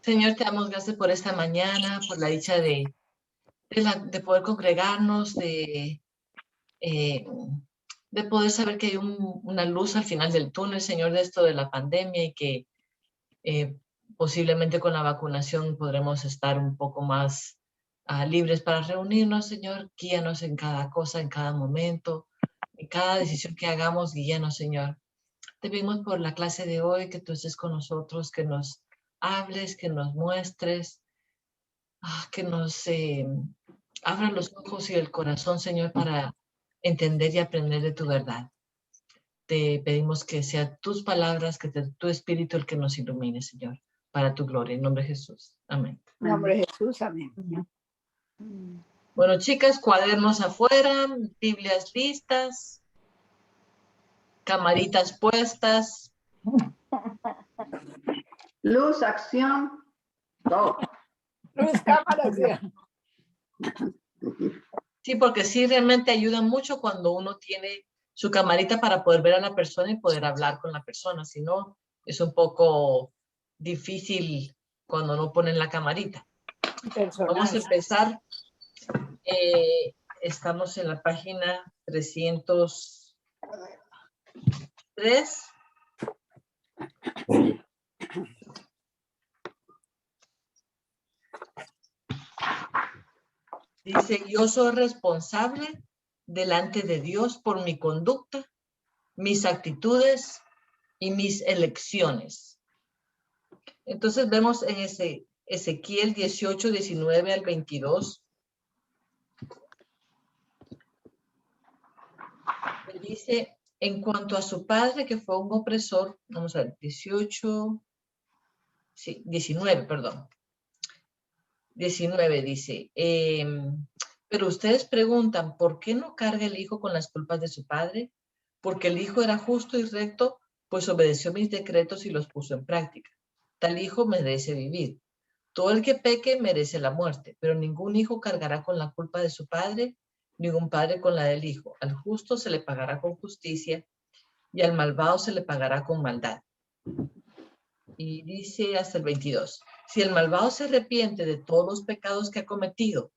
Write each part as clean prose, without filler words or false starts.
Señor, te damos gracias por esta mañana, por la dicha de poder congregarnos, de poder saber que hay una luz al final del túnel, Señor, de esto de la pandemia y que posiblemente con la vacunación podremos estar un poco más libres para reunirnos, Señor. Guíanos en cada cosa, en cada momento, en cada decisión que hagamos, guíanos, Señor. Te pedimos por la clase de hoy, que tú estés con nosotros, que nos hables, que nos muestres, que nos abra los ojos y el corazón, Señor, para entender y aprender de tu verdad. Te pedimos que sean tus palabras, que sea tu espíritu el que nos ilumine, Señor, para tu gloria. En nombre de Jesús. Amén. En nombre de Jesús, amén. Bueno, chicas, cuadernos afuera, Biblias listas, camaritas puestas. Luz, acción, todo. Luz, cámara, acción. Sí, porque sí realmente ayuda mucho cuando uno tiene su camarita para poder ver a la persona y poder hablar con la persona. Si no, es un poco difícil cuando no ponen la camarita. Vamos a empezar. Estamos en la página 303. Dice, yo soy responsable delante de Dios por mi conducta, mis actitudes y mis elecciones. Entonces vemos en Ezequiel 18, 19 al 22. Dice, en cuanto a su padre, que fue un opresor, vamos a ver, 19, perdón. 19 dice, pero ustedes preguntan, ¿por qué no carga el hijo con las culpas de su padre? Porque el hijo era justo y recto, pues obedeció mis decretos y los puso en práctica. Tal hijo merece vivir. Todo el que peque merece la muerte, pero ningún hijo cargará con la culpa de su padre, ningún padre con la del hijo. Al justo se le pagará con justicia y al malvado se le pagará con maldad. Y dice hasta el 22, si el malvado se arrepiente de todos los pecados que ha cometido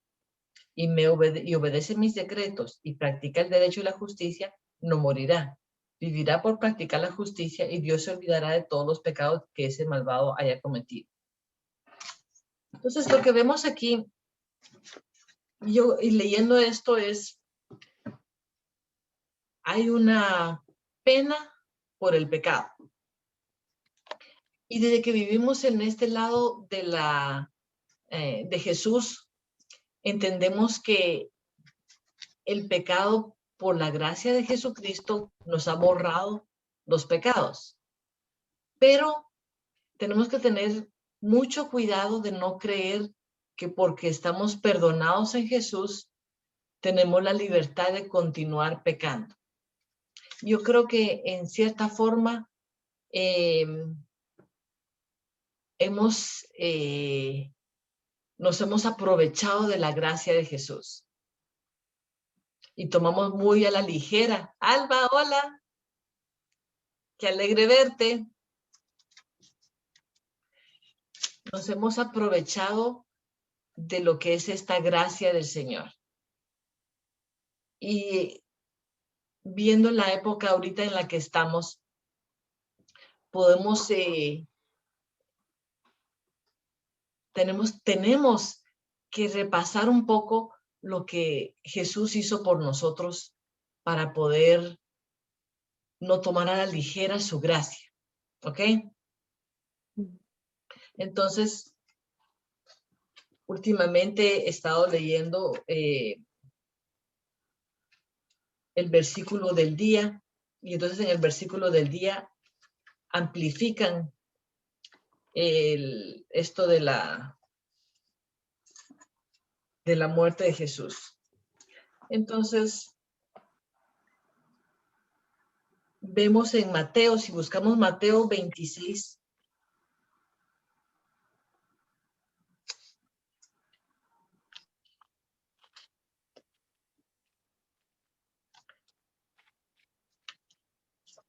y obedece mis decretos y practica el derecho y la justicia, no morirá. Vivirá por practicar la justicia y Dios se olvidará de todos los pecados que ese malvado haya cometido. Entonces, lo que vemos aquí, y leyendo esto es, hay una pena por el pecado. Y desde que vivimos en este lado de Jesús, entendemos que el pecado, por la gracia de Jesucristo, nos ha borrado los pecados. Pero tenemos que tener mucho cuidado de no creer que porque estamos perdonados en Jesús, tenemos la libertad de continuar pecando. Yo creo que en cierta forma nos hemos aprovechado de la gracia de Jesús y tomamos muy a la ligera. Alba, hola, qué alegre verte. Nos hemos aprovechado de lo que es esta gracia del Señor. Y viendo la época ahorita en la que estamos, podemos, tenemos que repasar un poco lo que Jesús hizo por nosotros para poder no tomar a la ligera su gracia. ¿Ok? Entonces, últimamente he estado leyendo el versículo del día, y entonces en el versículo del día amplifican esto de la muerte de Jesús. Entonces, vemos en Mateo, si buscamos Mateo 26,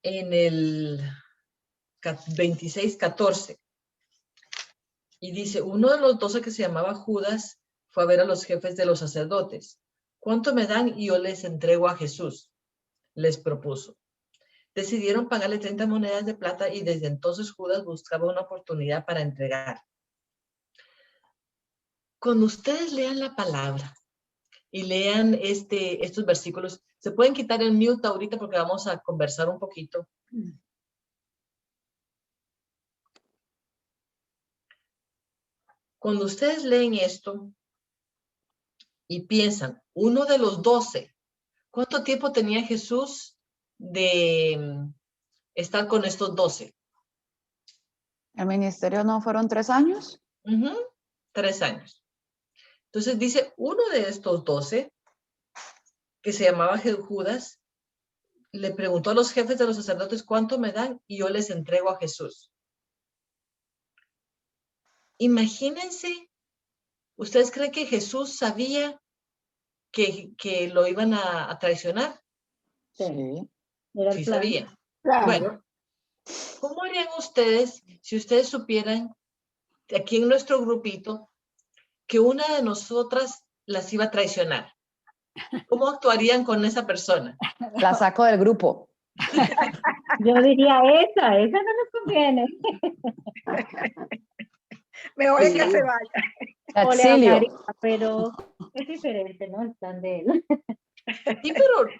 en el 26, 14. Y dice, uno de los 12 que se llamaba Judas fue a ver a los jefes de los sacerdotes. ¿Cuánto me dan? Y yo les entrego a Jesús, les propuso. Decidieron pagarle 30 monedas de plata y desde entonces Judas buscaba una oportunidad para entregar. Cuando ustedes lean la palabra y lean estos versículos, se pueden quitar el mute ahorita porque vamos a conversar un poquito. Cuando ustedes leen esto y piensan, uno de los 12, ¿cuánto tiempo tenía Jesús de estar con estos 12? ¿El ministerio no fueron 3 años? 3 años. Entonces dice, uno de estos 12, que se llamaba Judas, le preguntó a los jefes de los sacerdotes, ¿cuánto me dan? Y yo les entrego a Jesús. Imagínense, ¿ustedes creen que Jesús sabía que lo iban a traicionar? Sí. Sí sabía. Claro. Bueno, ¿cómo harían ustedes si ustedes supieran aquí en nuestro grupito que una de nosotras las iba a traicionar? ¿Cómo actuarían con esa persona? La saco del grupo. Yo diría esa no nos conviene. Mejor es que Sí. se vaya. La O le exilio. hablaría, pero es diferente, ¿no? El plan de él. Sí,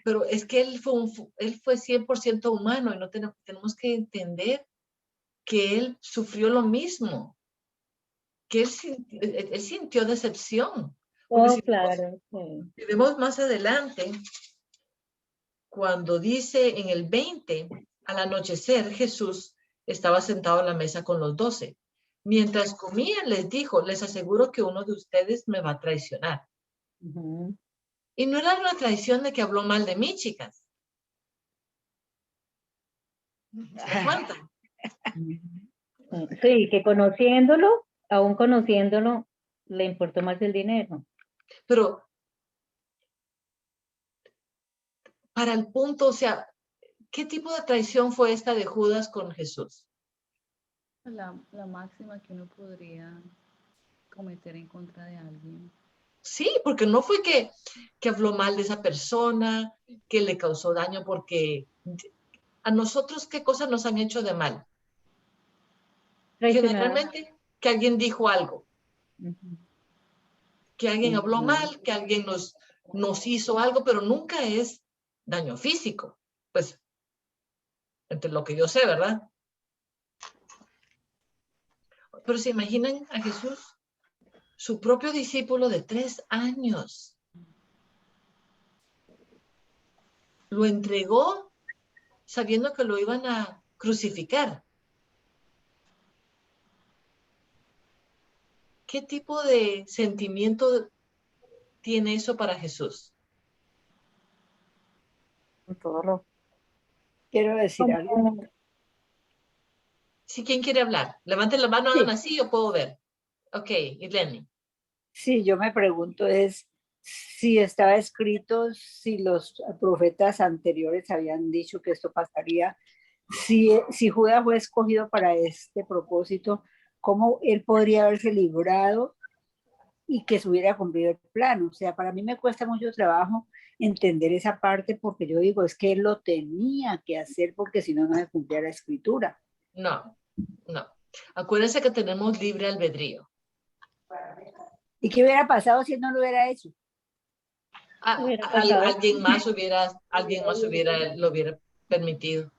pero es que él fue 100% humano y no tenemos que entender que él sufrió lo mismo, que él sintió decepción. Porque Oh, claro, sí. si vemos más adelante, cuando dice en el 20, al anochecer Jesús estaba sentado a la mesa con los 12. Mientras comían les dijo, les aseguro que uno de ustedes me va a traicionar. Ujú. Y no era una traición de que habló mal de mí, chicas. ¿Se dan cuenta? Sí, que conociéndolo, aún conociéndolo, le importó más el dinero. Pero para el punto, o sea, ¿qué tipo de traición fue esta de Judas con Jesús? La máxima que uno podría cometer en contra de alguien. Sí, porque no fue que habló mal de esa persona, que le causó daño, porque a nosotros, ¿qué cosas nos han hecho de mal? Traicionar. Generalmente, que alguien dijo algo, Ujú. que alguien habló mal, que alguien nos hizo algo, pero nunca es daño físico. Pues, entre lo que yo sé, ¿verdad? Pero se imaginan a Jesús, su propio discípulo de 3 años. Lo entregó sabiendo que lo iban a crucificar. ¿Qué tipo de sentimiento tiene eso para Jesús? Todo lo... Quiero decir algo. Si ¿quién quiere hablar? Levanten la mano, Sí. hagan así, yo puedo ver. Ok, Irleni. Sí, yo me pregunto es si estaba escrito, si los profetas anteriores habían dicho que esto pasaría, si Judas fue escogido para este propósito, ¿cómo él podría haberse librado y que se hubiera cumplido el plan? O sea, para mí me cuesta mucho trabajo entender esa parte porque yo digo, es que él lo tenía que hacer porque si no, no se cumplía la escritura. No. Acuérdense que tenemos libre albedrío. ¿Y qué hubiera pasado si él no lo hubiera hecho? Alguien más lo hubiera permitido.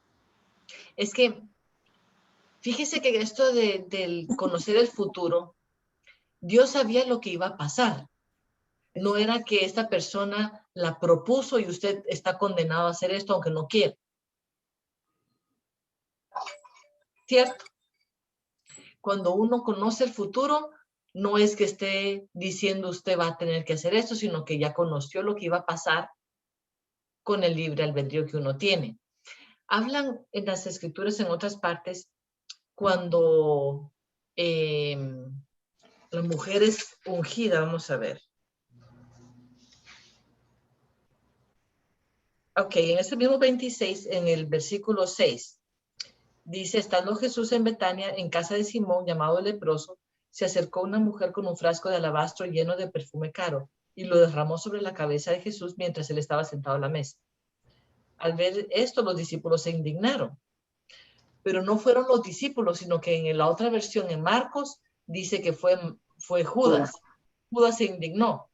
Es que, fíjese que esto del conocer el futuro, Dios sabía lo que iba a pasar. No era que esta persona la propuso y usted está condenado a hacer esto aunque no quiera. ¿Cierto? Cuando uno conoce el futuro, no es que esté diciendo usted va a tener que hacer esto, sino que ya conoció lo que iba a pasar con el libre albedrío que uno tiene. Hablan en las escrituras en otras partes cuando la mujer es ungida, vamos a ver. Ok, en ese mismo 26, en el versículo 6, dice, estando Jesús en Betania, en casa de Simón, llamado el leproso, se acercó una mujer con un frasco de alabastro lleno de perfume caro y lo derramó sobre la cabeza de Jesús mientras él estaba sentado a la mesa. Al ver esto, los discípulos se indignaron. Pero no fueron los discípulos, sino que en la otra versión, en Marcos, dice que fue Judas. Judas se indignó.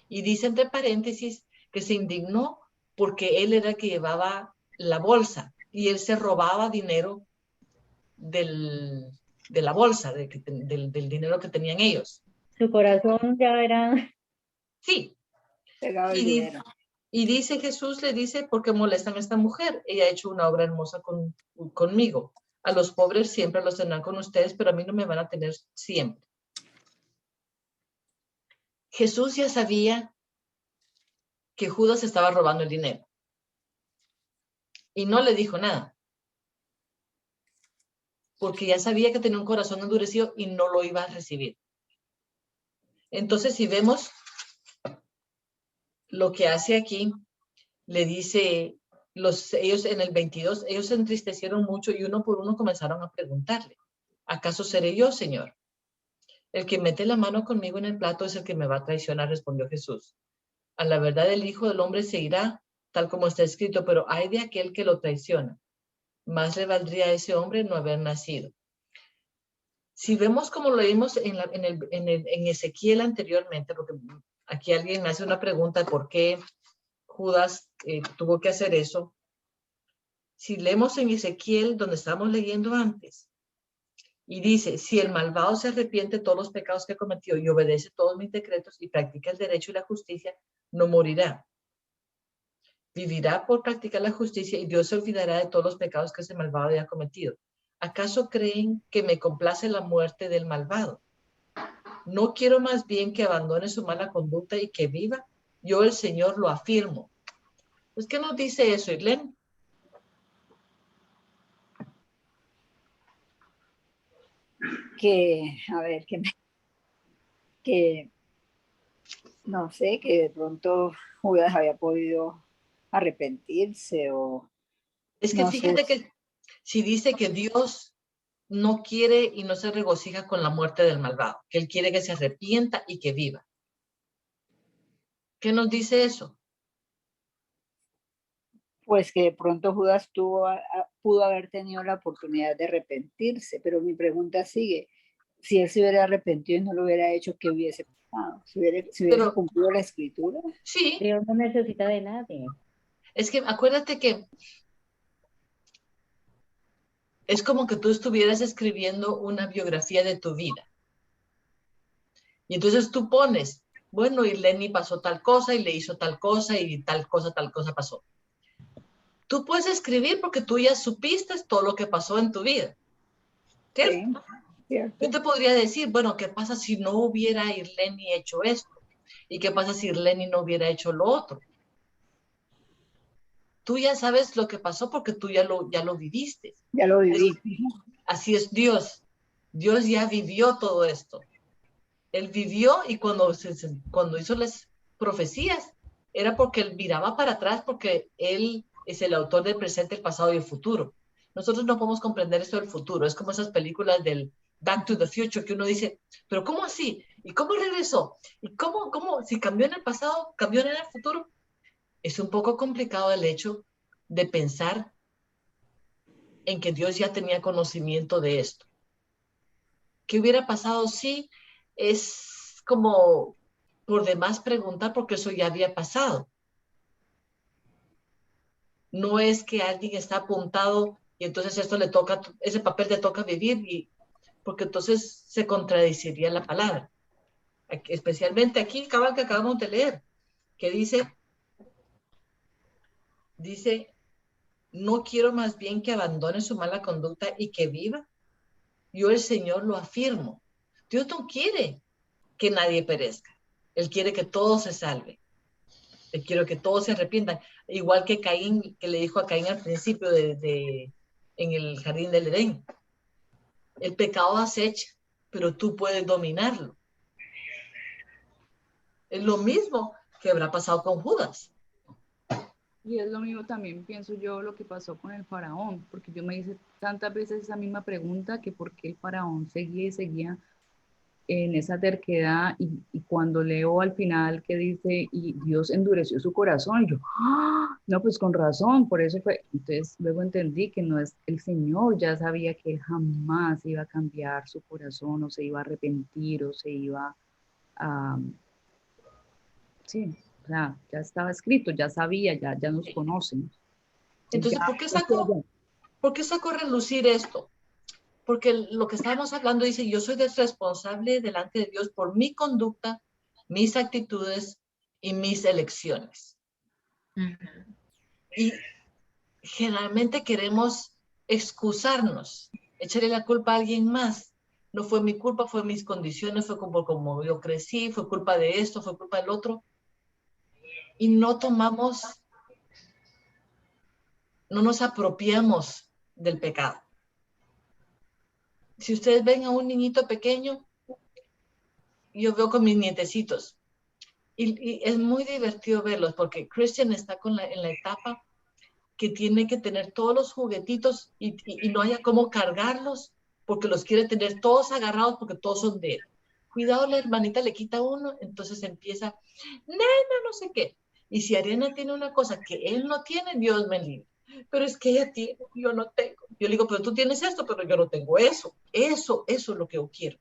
Y dice entre paréntesis que se indignó porque él era el que llevaba la bolsa y él se robaba dinero de la bolsa, del dinero que tenían ellos. Su corazón ya era, Sí. Pegado el Y, dinero. y dice Jesús, le dice, ¿por qué molestan a esta mujer? Ella ha hecho una obra hermosa conmigo. A los pobres siempre los tendrán con ustedes, pero a mí no me van a tener siempre. Jesús ya sabía que Judas estaba robando el dinero. Y no le dijo nada. Porque ya sabía que tenía un corazón endurecido y no lo iba a recibir. Entonces, si vemos lo que hace aquí, le dice, ellos en el 22, ellos se entristecieron mucho y uno por uno comenzaron a preguntarle, ¿acaso seré yo, Señor? El que mete la mano conmigo en el plato es el que me va a traicionar, respondió Jesús. A la verdad el Hijo del Hombre se irá, tal como está escrito, pero hay de aquel que lo traiciona. Más le valdría a ese hombre no haber nacido. Si vemos como lo vimos en Ezequiel anteriormente, porque aquí alguien me hace una pregunta de por qué Judas tuvo que hacer eso. Si leemos en Ezequiel, donde estábamos leyendo antes, y dice, si el malvado se arrepiente de todos los pecados que cometió y obedece todos mis decretos y practica el derecho y la justicia, no morirá. Vivirá por practicar la justicia y Dios se olvidará de todos los pecados que ese malvado haya cometido. ¿Acaso creen que me complace la muerte del malvado? No quiero más bien que abandone su mala conducta y que viva. Yo, el Señor, lo afirmo. Pues, ¿qué nos dice eso, Irlene? Que, a ver, que no sé, que de pronto Judas había podido arrepentirse o Es que no sé. fíjate que si dice que Dios no quiere y no se regocija con la muerte del malvado, que Él quiere que se arrepienta y que viva. ¿Qué nos dice eso? Pues que de pronto Judas pudo haber tenido la oportunidad de arrepentirse, pero mi pregunta sigue, si él se hubiera arrepentido y no lo hubiera hecho, ¿qué hubiese pasado? ¿Si hubiese Pero cumplido la escritura? sí, Dios no necesita de nadie. es que acuérdate que es como que tú estuvieras escribiendo una biografía de tu vida. Y entonces tú pones, bueno, y Lenny pasó tal cosa y le hizo tal cosa y tal cosa pasó. Tú puedes escribir porque tú ya supiste todo lo que pasó en tu vida. ¿Cierto? Sí, cierto. Yo te podría decir, bueno, ¿qué pasa si no hubiera Irleni hecho esto? ¿Y qué pasa si Irleni no hubiera hecho lo otro? Tú ya sabes lo que pasó porque tú ya lo viviste. Ya lo viví. Así es Dios. Dios ya vivió todo esto. Él vivió y cuando hizo las profecías, era porque él miraba para atrás porque él es el autor del presente, el pasado y el futuro. Nosotros no podemos comprender esto del futuro. Es como esas películas del Back to the Future que uno dice, pero ¿cómo así? ¿Y cómo regresó? ¿Y cómo si cambió en el pasado, cambió en el futuro? Es un poco complicado el hecho de pensar en que Dios ya tenía conocimiento de esto. ¿Qué hubiera pasado si es como por demás preguntar porque eso ya había pasado? No es que alguien está apuntado y entonces esto le toca, ese papel le toca vivir porque entonces se contradeciría la palabra. Especialmente aquí, cabal que acabamos de leer, que dice, no quiero más bien que abandone su mala conducta y que viva. Yo el Señor lo afirmo. Dios no quiere que nadie perezca. Él quiere que todos se salven. Él quiere que todos se arrepientan. Igual que Caín, que le dijo a Caín al principio en el jardín del Edén. El pecado acecha, pero tú puedes dominarlo. Es lo mismo que habrá pasado con Judas. Y es lo mismo también, pienso yo, lo que pasó con el faraón, porque yo me hice tantas veces esa misma pregunta, que por qué el faraón seguía y seguía en esa terquedad y cuando leo al final que dice, y Dios endureció su corazón, y yo, ¡ah! No, pues con razón, por eso fue. Entonces luego entendí que no es el Señor, ya sabía que él jamás iba a cambiar su corazón o se iba a arrepentir o se iba a, sí, o sea, ya estaba escrito, ya sabía, ya nos conocen. Entonces, Ya, ¿por qué sacó a relucir esto? Porque lo que estábamos hablando dice, yo soy responsable delante de Dios por mi conducta, mis actitudes y mis elecciones. Y generalmente queremos excusarnos, echarle la culpa a alguien más. No fue mi culpa, fue mis condiciones, fue como yo crecí, fue culpa de esto, fue culpa del otro. Y no nos apropiamos del pecado. Si ustedes ven a un niñito pequeño, yo veo con mis nietecitos, y es muy divertido verlos, porque Christian está en la etapa que tiene que tener todos los juguetitos y no haya cómo cargarlos, porque los quiere tener todos agarrados, porque todos son de él. Cuidado, la hermanita le quita uno, entonces empieza, nena, no sé qué. Y si Ariana tiene una cosa que él no tiene, Dios me libre. Pero es que ella tiene, yo no tengo. Yo le digo, pero tú tienes esto, pero yo no tengo eso. Eso es lo que yo quiero.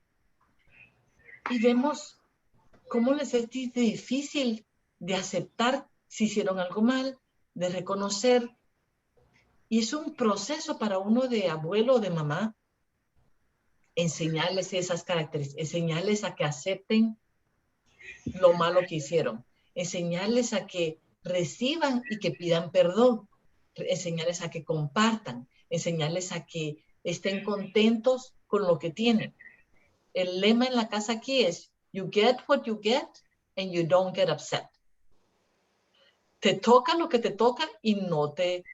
Y vemos cómo les es difícil de aceptar si hicieron algo mal, de reconocer. Y es un proceso para uno de abuelo o de mamá enseñarles esas características, enseñarles a que acepten lo malo que hicieron, enseñarles a que reciban y que pidan perdón, enseñarles a que compartan, enseñarles a que estén contentos con lo que tienen. El lema en la casa aquí es, you get what you get and you don't get upset. Te toca lo que te toca y no te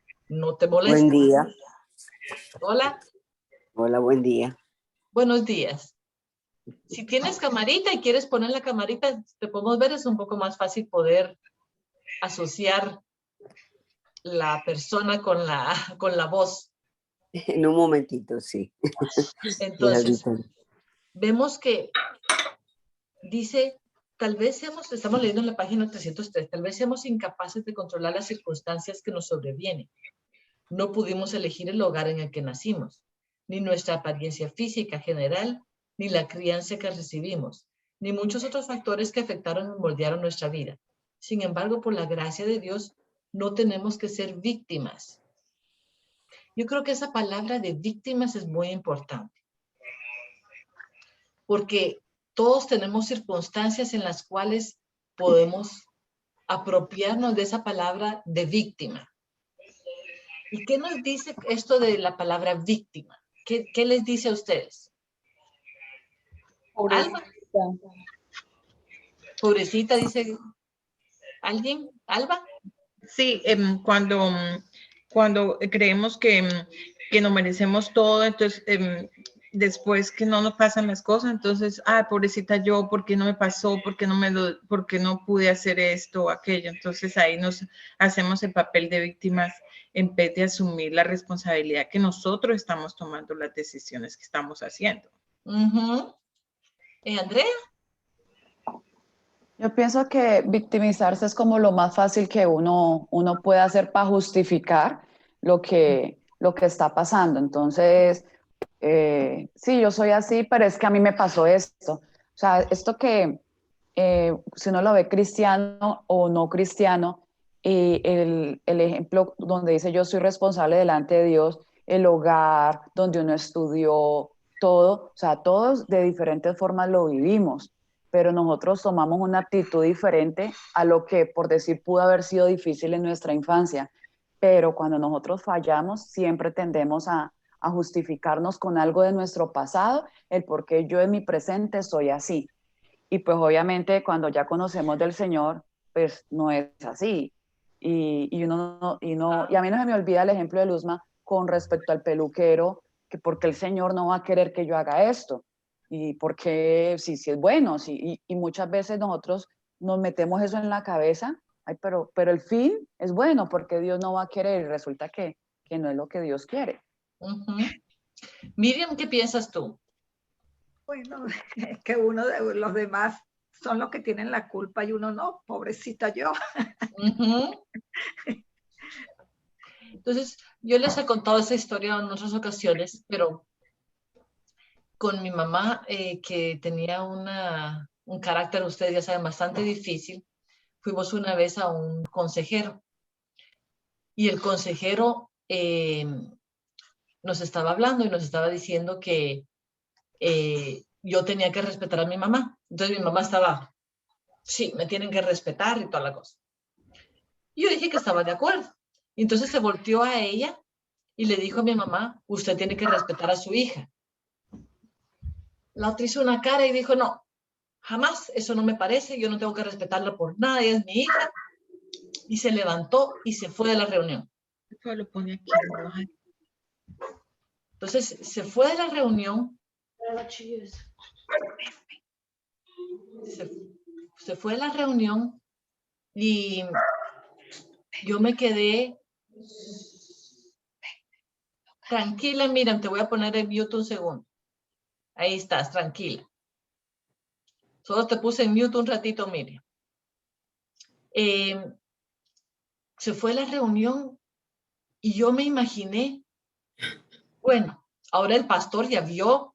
molesta. Buen día. Hola. Hola, buen día. Buenos días. Si tienes camarita y quieres poner la camarita, te podemos ver, es un poco más fácil poder asociar la persona con la voz. En un momentito, sí. Entonces, vemos que dice, estamos leyendo en la página 303, tal vez seamos incapaces de controlar las circunstancias que nos sobrevienen. No pudimos elegir el hogar en el que nacimos, ni nuestra apariencia física general, ni la crianza que recibimos, ni muchos otros factores que afectaron y moldearon nuestra vida. Sin embargo, por la gracia de Dios, no tenemos que ser víctimas. Yo creo que esa palabra de víctimas es muy importante, porque todos tenemos circunstancias en las cuales podemos apropiarnos de esa palabra de víctima. ¿Y qué nos dice esto de la palabra víctima? ¿Qué les dice a ustedes? Pobrecita. Alba. Pobrecita, dice alguien. ¿Alba? Sí, cuando creemos que nos merecemos todo, entonces después que no nos pasan las cosas, entonces, pobrecita yo, ¿por qué no me pasó? ¿Por qué no pude hacer esto o aquello? Entonces ahí nos hacemos el papel de víctimas en vez de asumir la responsabilidad que nosotros estamos tomando las decisiones que estamos haciendo. Andrea. Yo pienso que victimizarse es como lo más fácil que uno puede hacer para justificar lo que está pasando. Entonces, sí, yo soy así, pero es que a mí me pasó esto. O sea, esto que si uno lo ve cristiano o no cristiano, y el ejemplo donde dice yo soy responsable delante de Dios, el hogar donde uno estudió, todo, o sea, todos de diferentes formas lo vivimos, pero nosotros tomamos una actitud diferente a lo que, por decir, pudo haber sido difícil en nuestra infancia. Pero cuando nosotros fallamos, siempre tendemos a justificarnos con algo de nuestro pasado, el por qué yo en mi presente soy así. Y pues obviamente cuando ya conocemos del Señor, pues no es así. Y a mí no se me olvida el ejemplo de Luzma con respecto al peluquero, que porque el Señor no va a querer que yo haga esto. Y porque sí es bueno, sí, y muchas veces nosotros nos metemos eso en la cabeza, pero el fin es bueno porque Dios no va a querer, y resulta que no es lo que Dios quiere. Miriam, ¿qué piensas tú? Bueno, es que uno de los demás son los que tienen la culpa y uno no, pobrecita yo. Ujú. Entonces, yo les he contado esa historia en otras ocasiones, pero con mi mamá, que tenía un carácter, ustedes ya saben, bastante difícil, fuimos una vez a un consejero y el consejero nos estaba hablando y nos estaba diciendo que yo tenía que respetar a mi mamá. Entonces mi mamá estaba, sí, me tienen que respetar y toda la cosa. Y yo dije que estaba de acuerdo. Y entonces se volteó a ella y le dijo a mi mamá, usted tiene que respetar a su hija. La otra hizo una cara y dijo, no, jamás, eso no me parece, yo no tengo que respetarla por nada, ella es mi hija. Y se levantó y se fue de la reunión. Después lo pone aquí. ¿No? Ay, Entonces se fue de la reunión, se fue de la reunión y yo me quedé tranquila. Miren, te voy a poner en mute un segundo. Ahí estás, tranquila. Solo te puse en mute un ratito, Miriam. Se fue la reunión y yo me imaginé, bueno, ahora el pastor ya vio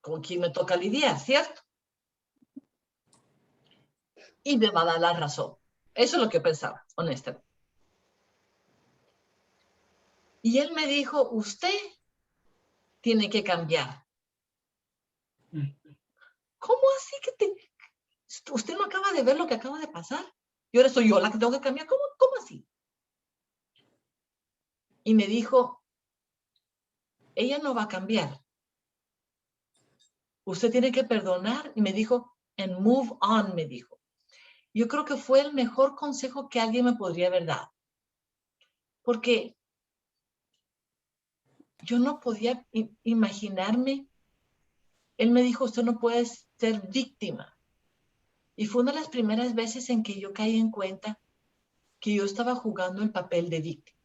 con quién me toca lidiar, ¿cierto? Y me va a dar la razón. Eso es lo que pensaba, honestamente. Y él me dijo, usted tiene que cambiar. ¿Cómo así que usted no acaba de ver lo que acaba de pasar? Y ahora soy yo la que tengo que cambiar. ¿Cómo así? Y me dijo, ella no va a cambiar. Usted tiene que perdonar. Y me dijo, and move on, me dijo. Yo creo que fue el mejor consejo que alguien me podría haber dado. Porque yo no podía imaginarme. Él me dijo, usted no puede ser víctima. Y fue una de las primeras veces en que yo caí en cuenta que yo estaba jugando el papel de víctima.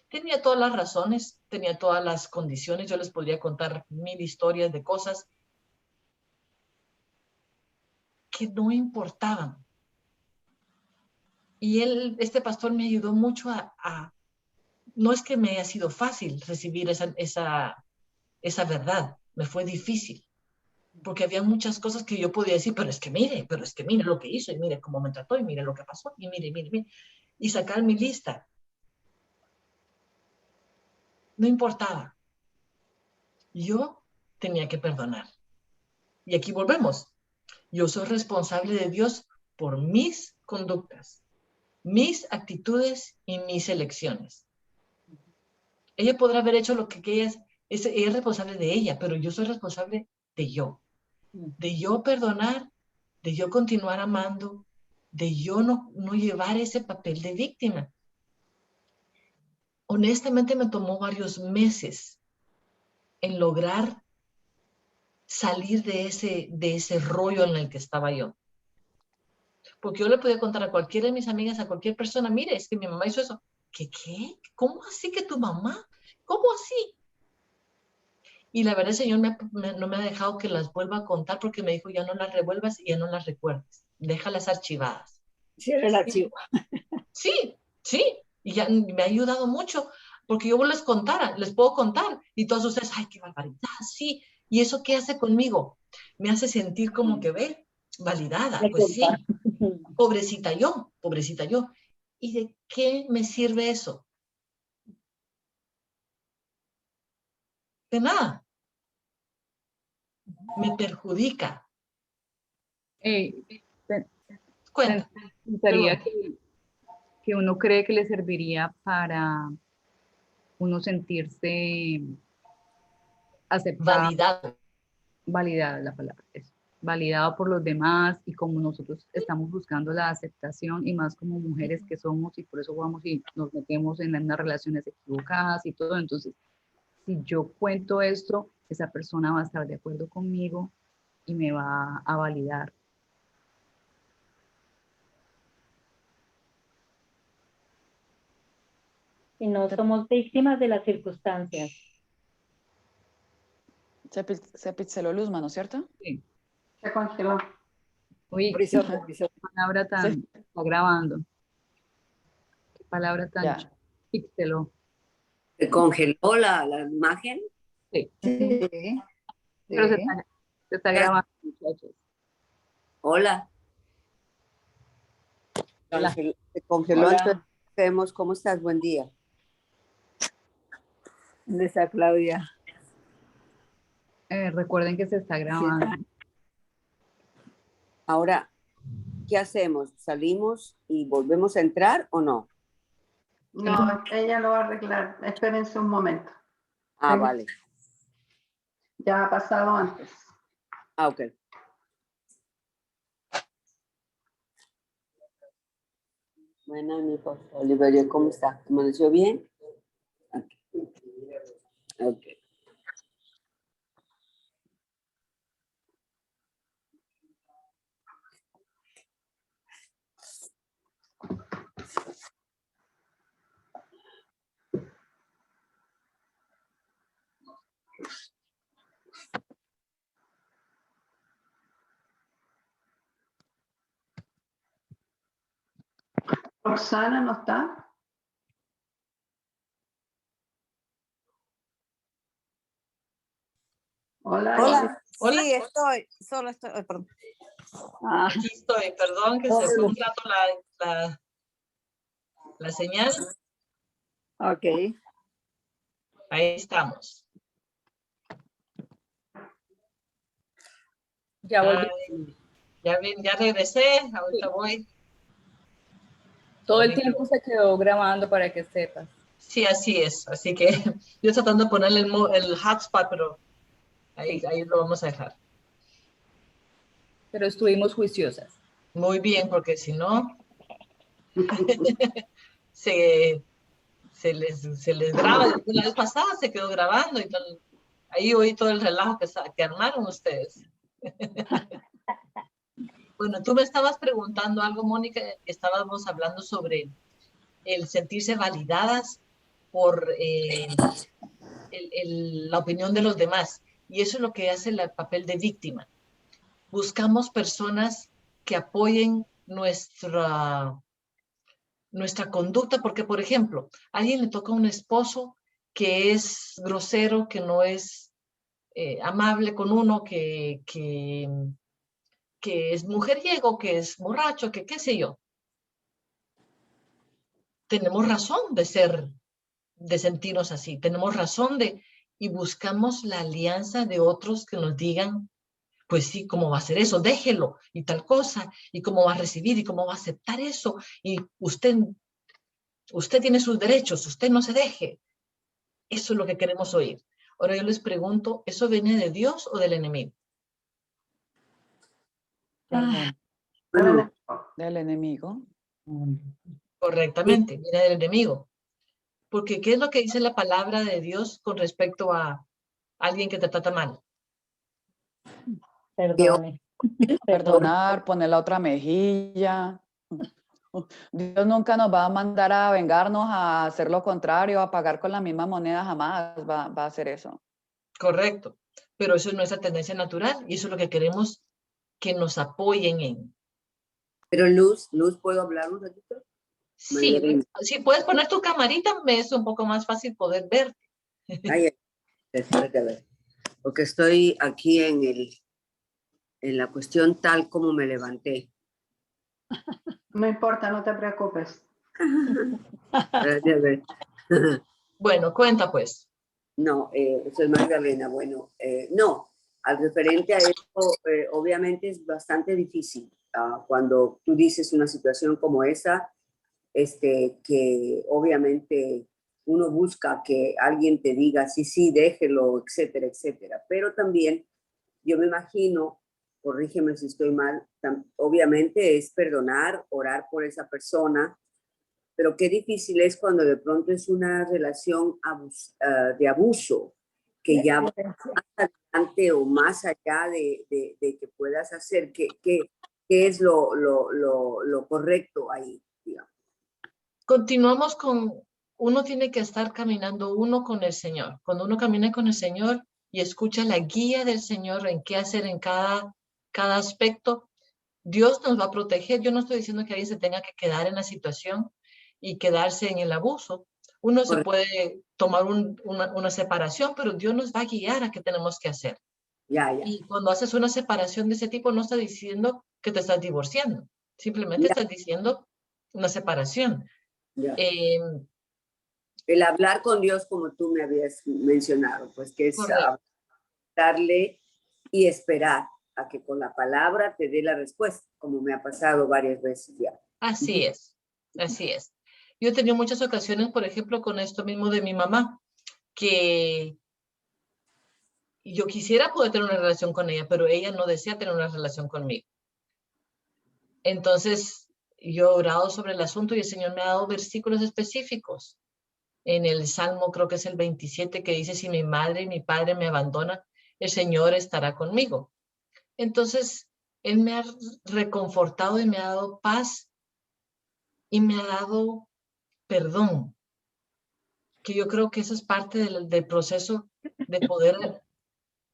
Tenía todas las razones, tenía todas las condiciones, yo les podría contar 1000 historias de cosas que no importaban. Y este pastor me ayudó mucho no es que me haya sido fácil recibir esa verdad, me fue difícil, porque había muchas cosas que yo podía decir, pero es que mire lo que hizo, y mire cómo me trató, y mire lo que pasó, y mire, y sacar mi lista. No importaba. Yo tenía que perdonar. Y aquí volvemos. Yo soy responsable de Dios por mis conductas, mis actitudes y mis elecciones. Ella podrá haber hecho lo que ella es responsable de ella, pero yo soy responsable de yo perdonar, de yo continuar amando, de yo no llevar ese papel de víctima. Honestamente me tomó varios meses en lograr salir de ese rollo en el que estaba yo. Porque yo le podía contar a cualquiera de mis amigas, a cualquier persona, mire, es que mi mamá hizo eso. ¿Qué? ¿Cómo así que tu mamá? ¿Cómo así? Y la verdad el Señor no me ha dejado que las vuelva a contar porque me dijo, ya no las revuelvas y ya no las recuerdes. Déjalas archivadas. Cierra el archivo. Sí, sí. Y ya me ha ayudado mucho porque yo les contara, les puedo contar. Y todos ustedes, ay, qué barbaridad, sí. ¿Y eso qué hace conmigo? Me hace sentir como que, ve, validada. Me Pues culpa. sí, pobrecita yo, pobrecita yo. ¿Y de qué me sirve eso? De nada. Me perjudica. Cuenta. Pensaría Perdón. que uno cree que le serviría para uno sentirse aceptado, Validado. validada la palabra, eso, validado por los demás y como nosotros estamos buscando la aceptación y más como mujeres que somos y por eso vamos y nos metemos en unas relaciones equivocadas y todo, entonces si yo cuento esto, esa persona va a estar de acuerdo conmigo y me va a validar. Y no somos víctimas de las circunstancias. Se pixeló Luzma, ¿no es cierto? Sí. Se congeló. Uy, Prisión, qué prisión. palabra tan, Sí. está grabando. Qué palabra tan Ya. pixeló. ¿Se congeló la imagen? Sí, Sí, pero sí. se está grabando, muchachos. Hola. Hola. Se congeló, Hola. entonces vemos cómo estás. Buen día. ¿Dónde está Claudia? Recuerden que se está grabando. Ahora, ¿qué hacemos? ¿Salimos y volvemos a entrar o no? No, ella lo va a arreglar. Espérense un momento. Ah, vale. Ya ha pasado antes. Ah, ok. Bueno, mi hijo, Oliverio, ¿cómo está? ¿Amaneció bien? Ok. Ok. Roxana no está. Hola. Hola. Hola. Sí, estoy. Solo estoy. Perdón. Ah, Aquí estoy, perdón que se fue un rato la señal. ok. Ahí estamos. Ya volví. Ya regresé, ahorita voy. Todo el tiempo se quedó grabando para que sepas. Sí, así es. Así que yo tratando de ponerle el hotspot, pero ahí lo vamos a dejar. Pero estuvimos juiciosas. Muy bien, porque si no, se les graba. Después, la vez pasada se quedó grabando y ahí oí todo el relajo que armaron ustedes. Bueno, tú me estabas preguntando algo, Mónica, estábamos hablando sobre el sentirse validadas por la opinión de los demás. Y eso es lo que hace el papel de víctima. Buscamos personas que apoyen nuestra conducta, porque, por ejemplo, a alguien le toca un esposo que es grosero, que no es amable con uno, que es mujeriego, que es borracho, que qué sé yo. Tenemos razón de sentirnos así, tenemos razón y buscamos la alianza de otros que nos digan, pues sí, ¿cómo va a ser eso? Déjelo, y tal cosa, y cómo va a recibir, y cómo va a aceptar eso, y usted tiene sus derechos, usted no se deje. Eso es lo que queremos oír. Ahora yo les pregunto, ¿eso viene de Dios o del enemigo? Del enemigo. Correctamente, viene del enemigo. Porque ¿qué es lo que dice la palabra de Dios con respecto a alguien que te trata mal? Perdone. Perdonar, poner la otra mejilla. Dios nunca nos va a mandar a vengarnos, a hacer lo contrario, a pagar con la misma moneda, jamás va a hacer eso. Correcto. Pero eso es nuestra tendencia natural y eso es lo que queremos que nos apoyen en. Pero Luz, ¿puedo hablar un ratito? Sí, si puedes poner tu camarita, me es un poco más fácil poder verte. Ay, espérate a ver. Porque estoy aquí en la cuestión tal como me levanté. No importa, no te preocupes. Espérate a ver. Bueno, cuenta pues. No, soy Magdalena. Bueno, no, al referente a esto, obviamente es bastante difícil cuando tú dices una situación como esa, que obviamente uno busca que alguien te diga, sí, sí, déjelo, etcétera, etcétera. Pero también yo me imagino, corrígeme si estoy mal, obviamente es perdonar, orar por esa persona, pero qué difícil es cuando de pronto es una relación de abuso, que ya va más adelante o más allá de que puedas hacer, ¿qué es lo correcto ahí, digamos? Continuamos con, uno tiene que estar caminando uno con el Señor. Cuando uno camina con el Señor, y escucha la guía del Señor en qué hacer en cada aspecto, Dios nos va a proteger. Yo no estoy diciendo que alguien se tenga que quedar en la situación y quedarse en el abuso. Uno se puede tomar una separación, pero Dios nos va a guiar a qué tenemos que hacer. Ya. Y cuando haces una separación de ese tipo, no está diciendo que te estás divorciando. Simplemente estás diciendo una separación. Ya. El hablar con Dios, como tú me habías mencionado, pues que es darle y esperar a que con la palabra te dé la respuesta, como me ha pasado varias veces ya. Así es, así es. Yo he tenido muchas ocasiones, por ejemplo, con esto mismo de mi mamá, que yo quisiera poder tener una relación con ella, pero ella no desea tener una relación conmigo. Entonces, yo he orado sobre el asunto y el Señor me ha dado versículos específicos. En el Salmo, creo que es el 27, que dice, si mi madre y mi padre me abandonan, el Señor estará conmigo. Entonces, Él me ha reconfortado y me ha dado paz y me ha dado perdón, que yo creo que eso es parte del proceso de poder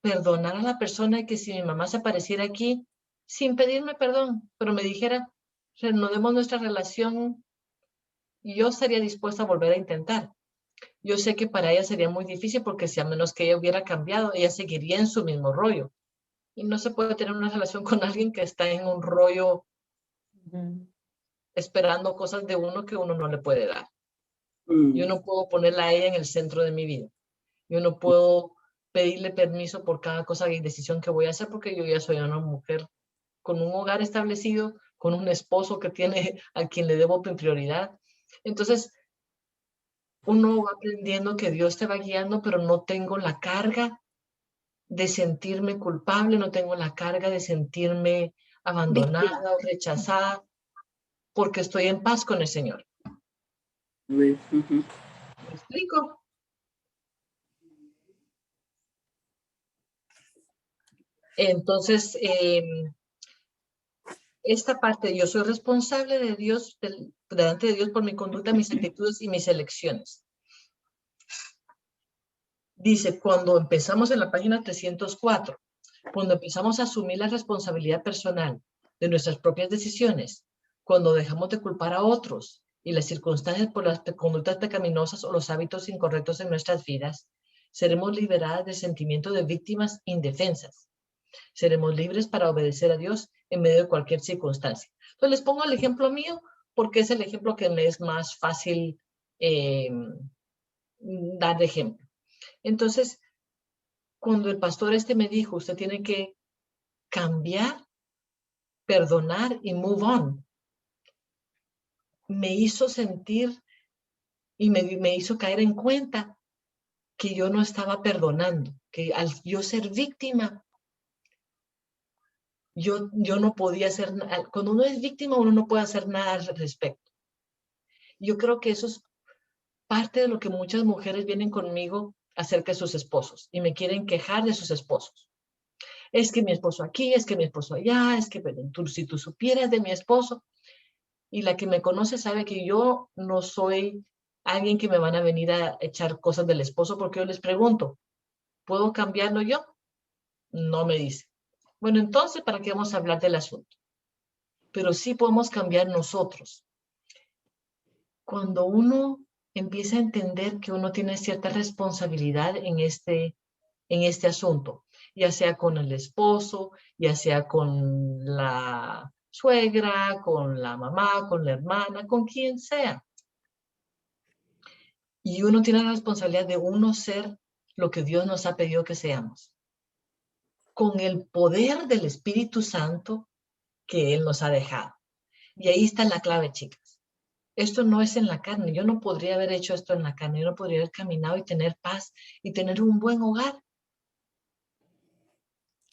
perdonar a la persona, y que si mi mamá se apareciera aquí sin pedirme perdón, pero me dijera, renovemos nuestra relación, y yo estaría dispuesta a volver a intentar. Yo sé que para ella sería muy difícil porque si a menos que ella hubiera cambiado, ella seguiría en su mismo rollo. Y no se puede tener una relación con alguien que está en un rollo esperando cosas de uno que uno no le puede dar. Yo no puedo ponerla a ella en el centro de mi vida. Yo no puedo pedirle permiso por cada cosa y decisión que voy a hacer, porque yo ya soy una mujer con un hogar establecido, con un esposo que tiene a quien le debo prioridad. Entonces, uno va aprendiendo que Dios te va guiando, pero no tengo la carga de sentirme culpable, no tengo la carga de sentirme abandonada o rechazada, porque estoy en paz con el Señor. ¿Me explico? Entonces, esta parte, yo soy responsable de Dios, delante de Dios, por mi conducta, mis actitudes y mis elecciones. Dice, cuando empezamos en la página 304, cuando empezamos a asumir la responsabilidad personal de nuestras propias decisiones, cuando dejamos de culpar a otros y las circunstancias por las conductas pecaminosas o los hábitos incorrectos en nuestras vidas, seremos liberadas del sentimiento de víctimas indefensas. Seremos libres para obedecer a Dios en medio de cualquier circunstancia. Entonces les pongo el ejemplo mío porque es el ejemplo que me es más fácil dar de ejemplo. Entonces, cuando el pastor me dijo, usted tiene que cambiar, perdonar y move on, me hizo sentir y me hizo caer en cuenta que yo no estaba perdonando, que al yo ser víctima, yo no podía hacer nada. Cuando uno es víctima, uno no puede hacer nada al respecto. Yo creo que eso es parte de lo que muchas mujeres vienen conmigo acerca de sus esposos y me quieren quejar de sus esposos. Es que mi esposo aquí, es que mi esposo allá, es que si tú supieras de mi esposo. Y la que me conoce sabe que yo no soy alguien que me van a venir a echar cosas del esposo, porque yo les pregunto, ¿puedo cambiarlo yo? No me dice. Bueno, entonces, ¿para qué vamos a hablar del asunto? Pero sí podemos cambiar nosotros. Cuando uno empieza a entender que uno tiene cierta responsabilidad en este asunto, ya sea con el esposo, ya sea con la suegra, con la mamá, con la hermana, con quien sea. Y uno tiene la responsabilidad de uno ser lo que Dios nos ha pedido que seamos, con el poder del Espíritu Santo que Él nos ha dejado. Y ahí está la clave, chicas. Esto no es en la carne. Yo no podría haber hecho esto en la carne. Yo no podría haber caminado y tener paz y tener un buen hogar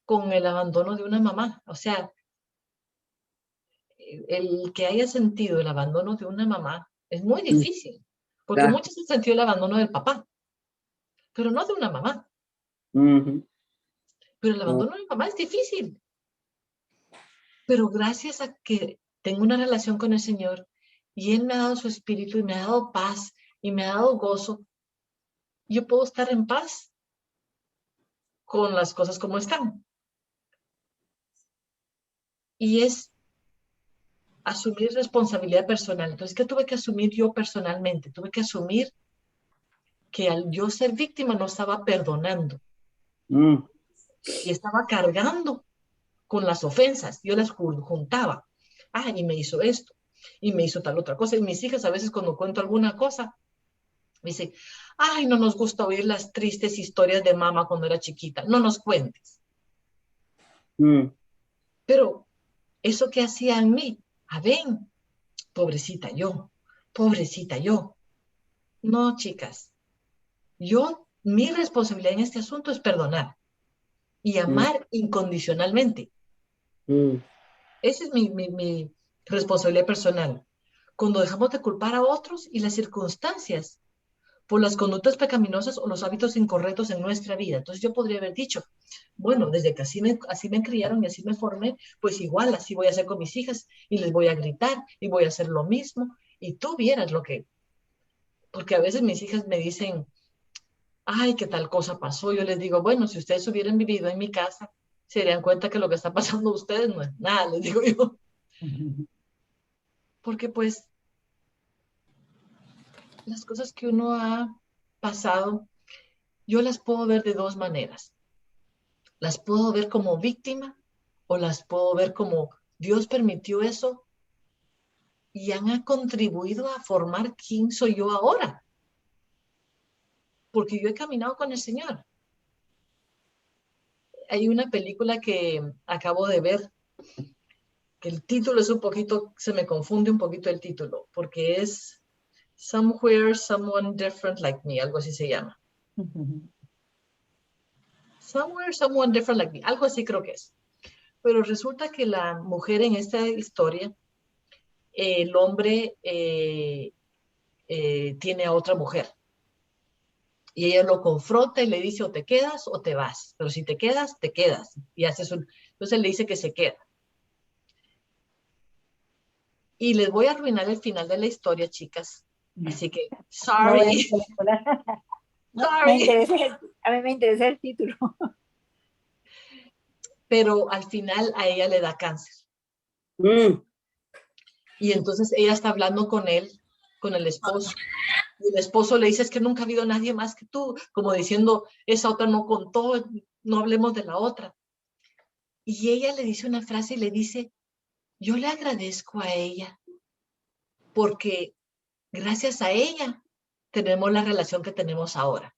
con el abandono de una mamá. O sea, el que haya sentido el abandono de una mamá es muy difícil, porque muchos han sentido el abandono del papá, pero no de una mamá. Pero el abandono de mi mamá es difícil. Pero gracias a que tengo una relación con el Señor y Él me ha dado su espíritu y me ha dado paz y me ha dado gozo, yo puedo estar en paz. con las cosas como están. Y es asumir responsabilidad personal. Entonces, ¿qué tuve que asumir yo personalmente? Tuve que asumir que al yo ser víctima no estaba perdonando. Y estaba cargando con las ofensas. Yo las juntaba. Ah, y me hizo esto. Y me hizo tal otra cosa. Y mis hijas a veces cuando cuento alguna cosa, me dicen, ay, no nos gusta oír las tristes historias de mamá cuando era chiquita. No nos cuentes. Pero eso que hacía en mí, ven, pobrecita yo, pobrecita yo. No, chicas, mi responsabilidad en este asunto es perdonar y amar incondicionalmente. Esa es mi responsabilidad personal. Cuando dejamos de culpar a otros y las circunstancias por las conductas pecaminosas o los hábitos incorrectos en nuestra vida. Entonces yo podría haber dicho, bueno, desde que así me criaron y así me formé, pues igual así voy a hacer con mis hijas y les voy a gritar y voy a hacer lo mismo. Y tú vieras lo que, porque a veces mis hijas me dicen, ay, qué tal cosa pasó. Yo les digo, bueno, si ustedes hubieran vivido en mi casa, se darían cuenta que lo que está pasando a ustedes no es nada, les digo yo. Porque pues las cosas que uno ha pasado, yo las puedo ver de dos maneras. Las puedo ver como víctima o las puedo ver como Dios permitió eso y han contribuido a formar quién soy yo ahora. Porque yo he caminado con el Señor. Hay una película que acabo de ver, que el título es un poquito, se me confunde un poquito el título, porque es Somewhere, Someone Different Like Me, algo así se llama. Somewhere, Someone Different Like Me, algo así creo que es. Pero resulta que la mujer en esta historia, el hombre tiene a otra mujer. Y ella lo confronta y le dice, o te quedas o te vas. Pero si te quedas, te quedas. Y haces un... Entonces le dice que se queda. Y les voy a arruinar el final de la historia, chicas. Así que, No vean sorry. película. No, Sorry. a mí me interesa el título. Pero al final a ella le da cáncer. Y entonces ella está hablando con él, con el esposo. Y el esposo le dice, es que nunca ha habido nadie más que tú. Como diciendo, esa otra no contó, no hablemos de la otra. Y ella le dice una frase y le dice, yo le agradezco a ella porque gracias a ella tenemos la relación que tenemos ahora.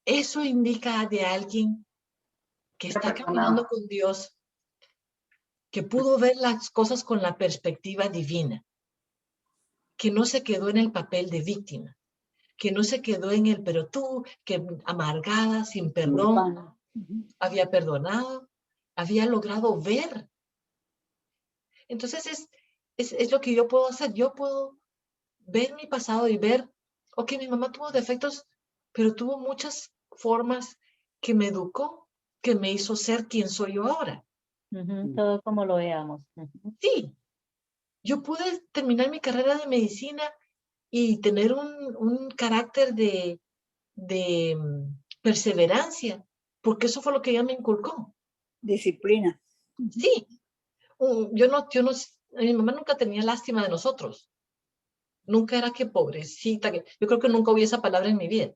Eso indica de alguien que está caminando con Dios, que pudo ver las cosas con la perspectiva divina, que no se quedó en el papel de víctima, que no se quedó en el, pero tú, que amargada, sin perdón, había perdonado, había logrado ver. Entonces es lo que yo puedo hacer. Yo puedo ver mi pasado y ver, ok, mi mamá tuvo defectos, pero tuvo muchas formas que me educó, que me hizo ser quien soy yo ahora. Todo como lo veamos. Sí, yo pude terminar mi carrera de medicina y tener un carácter de perseverancia, porque eso fue lo que ella me inculcó. Disciplina. Sí, mi mamá nunca tenía lástima de nosotros. Nunca era que pobrecita, yo creo que nunca oí esa palabra en mi vida.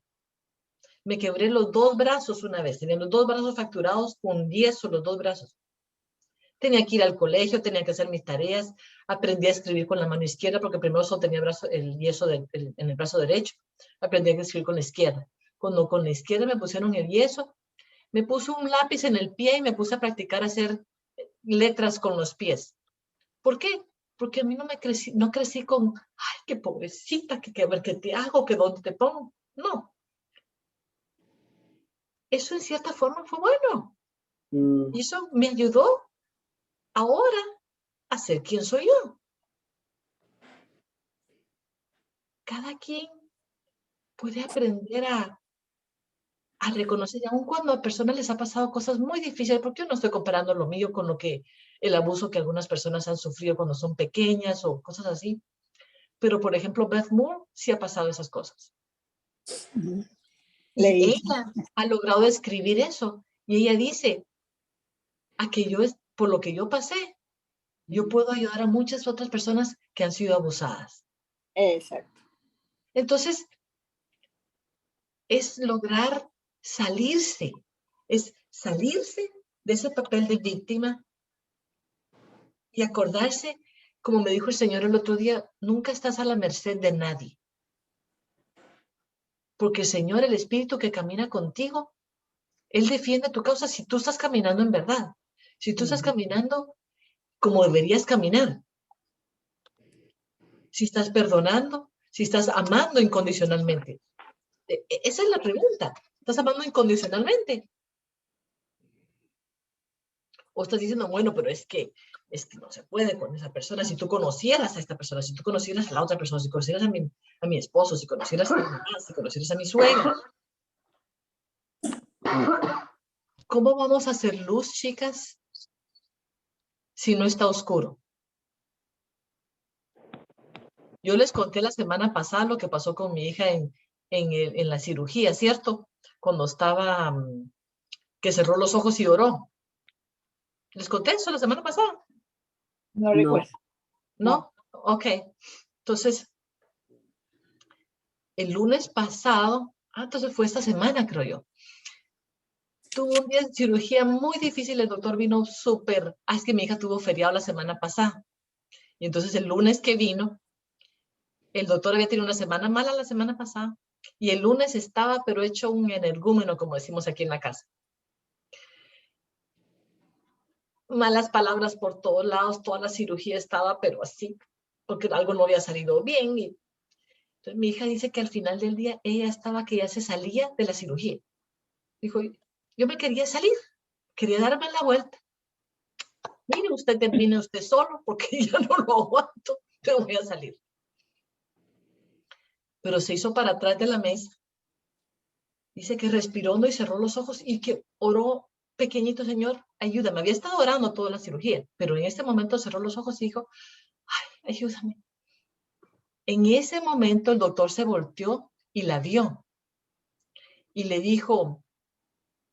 Me quebré los dos brazos una vez, tenía los dos brazos fracturados con yeso, los dos brazos. Tenía que ir al colegio, tenía que hacer mis tareas, aprendí a escribir con la mano izquierda porque primero solo tenía el yeso en el brazo derecho, aprendí a escribir con la izquierda. Cuando con la izquierda me pusieron el yeso, me puse un lápiz en el pie y me puse a practicar a hacer letras con los pies. ¿Por qué? Porque a mí no crecí con, ay, qué pobrecita, que ver qué te hago, que dónde te pongo. No. Eso en cierta forma fue bueno. Y eso me ayudó ahora a ser quien soy yo. Cada quien puede aprender a reconocer, aun cuando a personas les ha pasado cosas muy difíciles, porque yo no estoy comparando lo mío con el abuso que algunas personas han sufrido cuando son pequeñas o cosas así. Pero, por ejemplo, Beth Moore sí ha pasado esas cosas. Y Leí. ella ha logrado escribir eso. Y ella dice, por lo que yo pasé, yo puedo ayudar a muchas otras personas que han sido abusadas. Exacto. Entonces, es lograr salirse, es salirse de ese papel de víctima y acordarse, como me dijo el Señor el otro día, nunca estás a la merced de nadie. Porque el Señor, el Espíritu que camina contigo, Él defiende tu causa si tú estás caminando en verdad, si tú estás caminando como deberías caminar, si estás perdonando, si estás amando incondicionalmente. Esa es la pregunta. ¿Estás amando incondicionalmente? O estás diciendo, bueno, pero es que no se puede con esa persona. Si tú conocieras a esta persona, si tú conocieras a la otra persona, si conocieras a mi esposo, si conocieras a mi mamá, si conocieras a mi suegra. ¿Cómo vamos a hacer luz, chicas, si no está oscuro? Yo les conté la semana pasada lo que pasó con mi hija en la cirugía, ¿cierto? Cuando estaba, que cerró los ojos y lloró. ¿Les conté eso la semana pasada? No recuerdo. ¿No? Ok. Entonces, el lunes pasado, entonces fue esta semana, creo yo. Tuvo un día de cirugía muy difícil, el doctor vino súper, es que mi hija tuvo feriado la semana pasada. Y entonces el lunes que vino, el doctor había tenido una semana mala la semana pasada, y el lunes estaba, pero hecho un energúmeno, como decimos aquí en la casa. Malas palabras por todos lados, toda la cirugía estaba, pero así, porque algo no había salido bien. Y entonces mi hija dice que al final del día ella estaba que ya se salía de la cirugía. Dijo, yo me quería salir, quería darme la vuelta. Mire, usted termine usted solo porque ya no lo aguanto, te voy a salir. Pero se hizo para atrás de la mesa. Dice que respiró hondo y cerró los ojos y que oró, pequeñito Señor, ayúdame. Había estado orando toda la cirugía, pero en este momento cerró los ojos y dijo, ay, ayúdame. En ese momento el doctor se volteó y la vio y le dijo,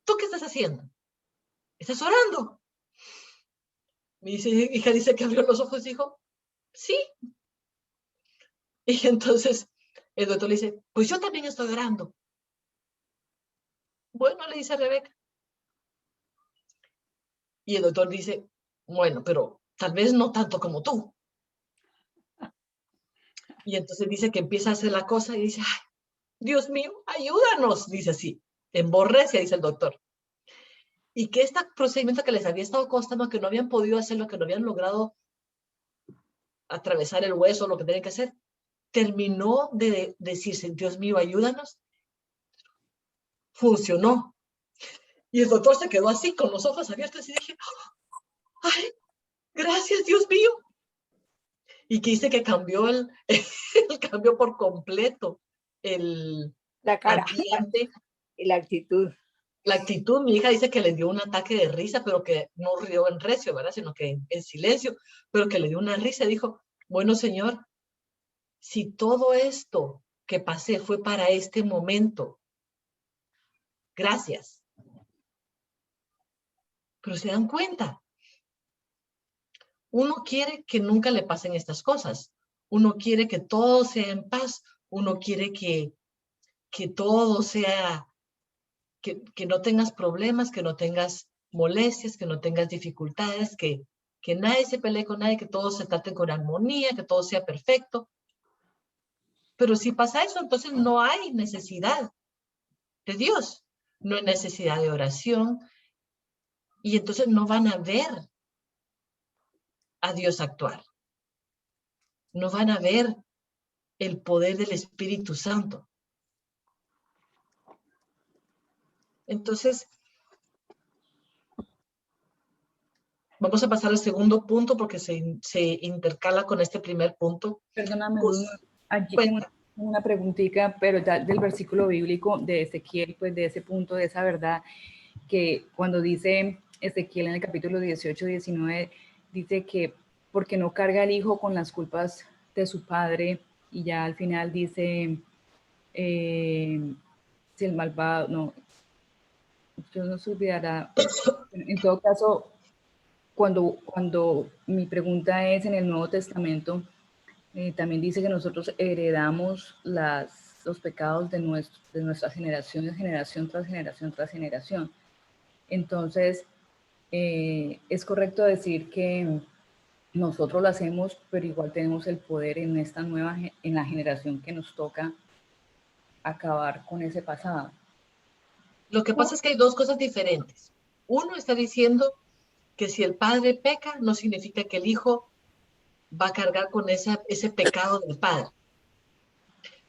¿tú qué estás haciendo? ¿Estás orando? Mi hija dice que abrió los ojos y dijo, sí. Y entonces el doctor le dice, pues yo también estoy orando. Bueno, le dice Rebeca. Y el doctor dice, bueno, pero tal vez no tanto como tú. Y entonces dice que empieza a hacer la cosa y dice, ay, Dios mío, ayúdanos, dice así, en borrecia, dice el doctor. Y que este procedimiento que les había estado costando, que no habían podido hacer, lo que no habían logrado atravesar el hueso, lo que tenían que hacer, terminó de decirse, Dios mío, ayúdanos. Funcionó. Y el doctor se quedó así, con los ojos abiertos, y dije, ay, gracias, Dios mío. Y que dice que cambió cambió por completo la cara ambiente. Y la actitud. La actitud, mi hija dice que le dio un ataque de risa, pero que no rió en recio, ¿verdad? Sino que en silencio, pero que le dio una risa y dijo, bueno, Señor, si todo esto que pasé fue para este momento, gracias. Pero se dan cuenta, uno quiere que nunca le pasen estas cosas, uno quiere que todo sea en paz, uno quiere que todo sea, que no tengas problemas, que no tengas molestias, que no tengas dificultades, que nadie se pelee con nadie, que todos se traten con armonía, que todo sea perfecto. Pero si pasa eso, entonces no hay necesidad de Dios, no hay necesidad de oración, y entonces no van a ver a Dios actuar. No van a ver el poder del Espíritu Santo. Entonces, vamos a pasar al segundo punto porque se intercala con este primer punto. Perdóname, Pues, allí pues, tengo una preguntita, pero ya del versículo bíblico de Ezequiel, pues de ese punto, de esa verdad, que cuando dice Ezequiel en el capítulo 18, 19, dice que porque no carga el hijo con las culpas de su padre, y ya al final dice si el malvado, no, Dios no se olvidará. En todo caso, cuando mi pregunta es en el Nuevo Testamento, también dice que nosotros heredamos los pecados de nuestras generaciones, generación tras generación tras generación. Entonces, es correcto decir que nosotros lo hacemos, pero igual tenemos el poder en en la generación que nos toca acabar con ese pasado. Lo que pasa es que hay dos cosas diferentes. Uno está diciendo que si el padre peca, no significa que el hijo va a cargar con ese pecado del padre.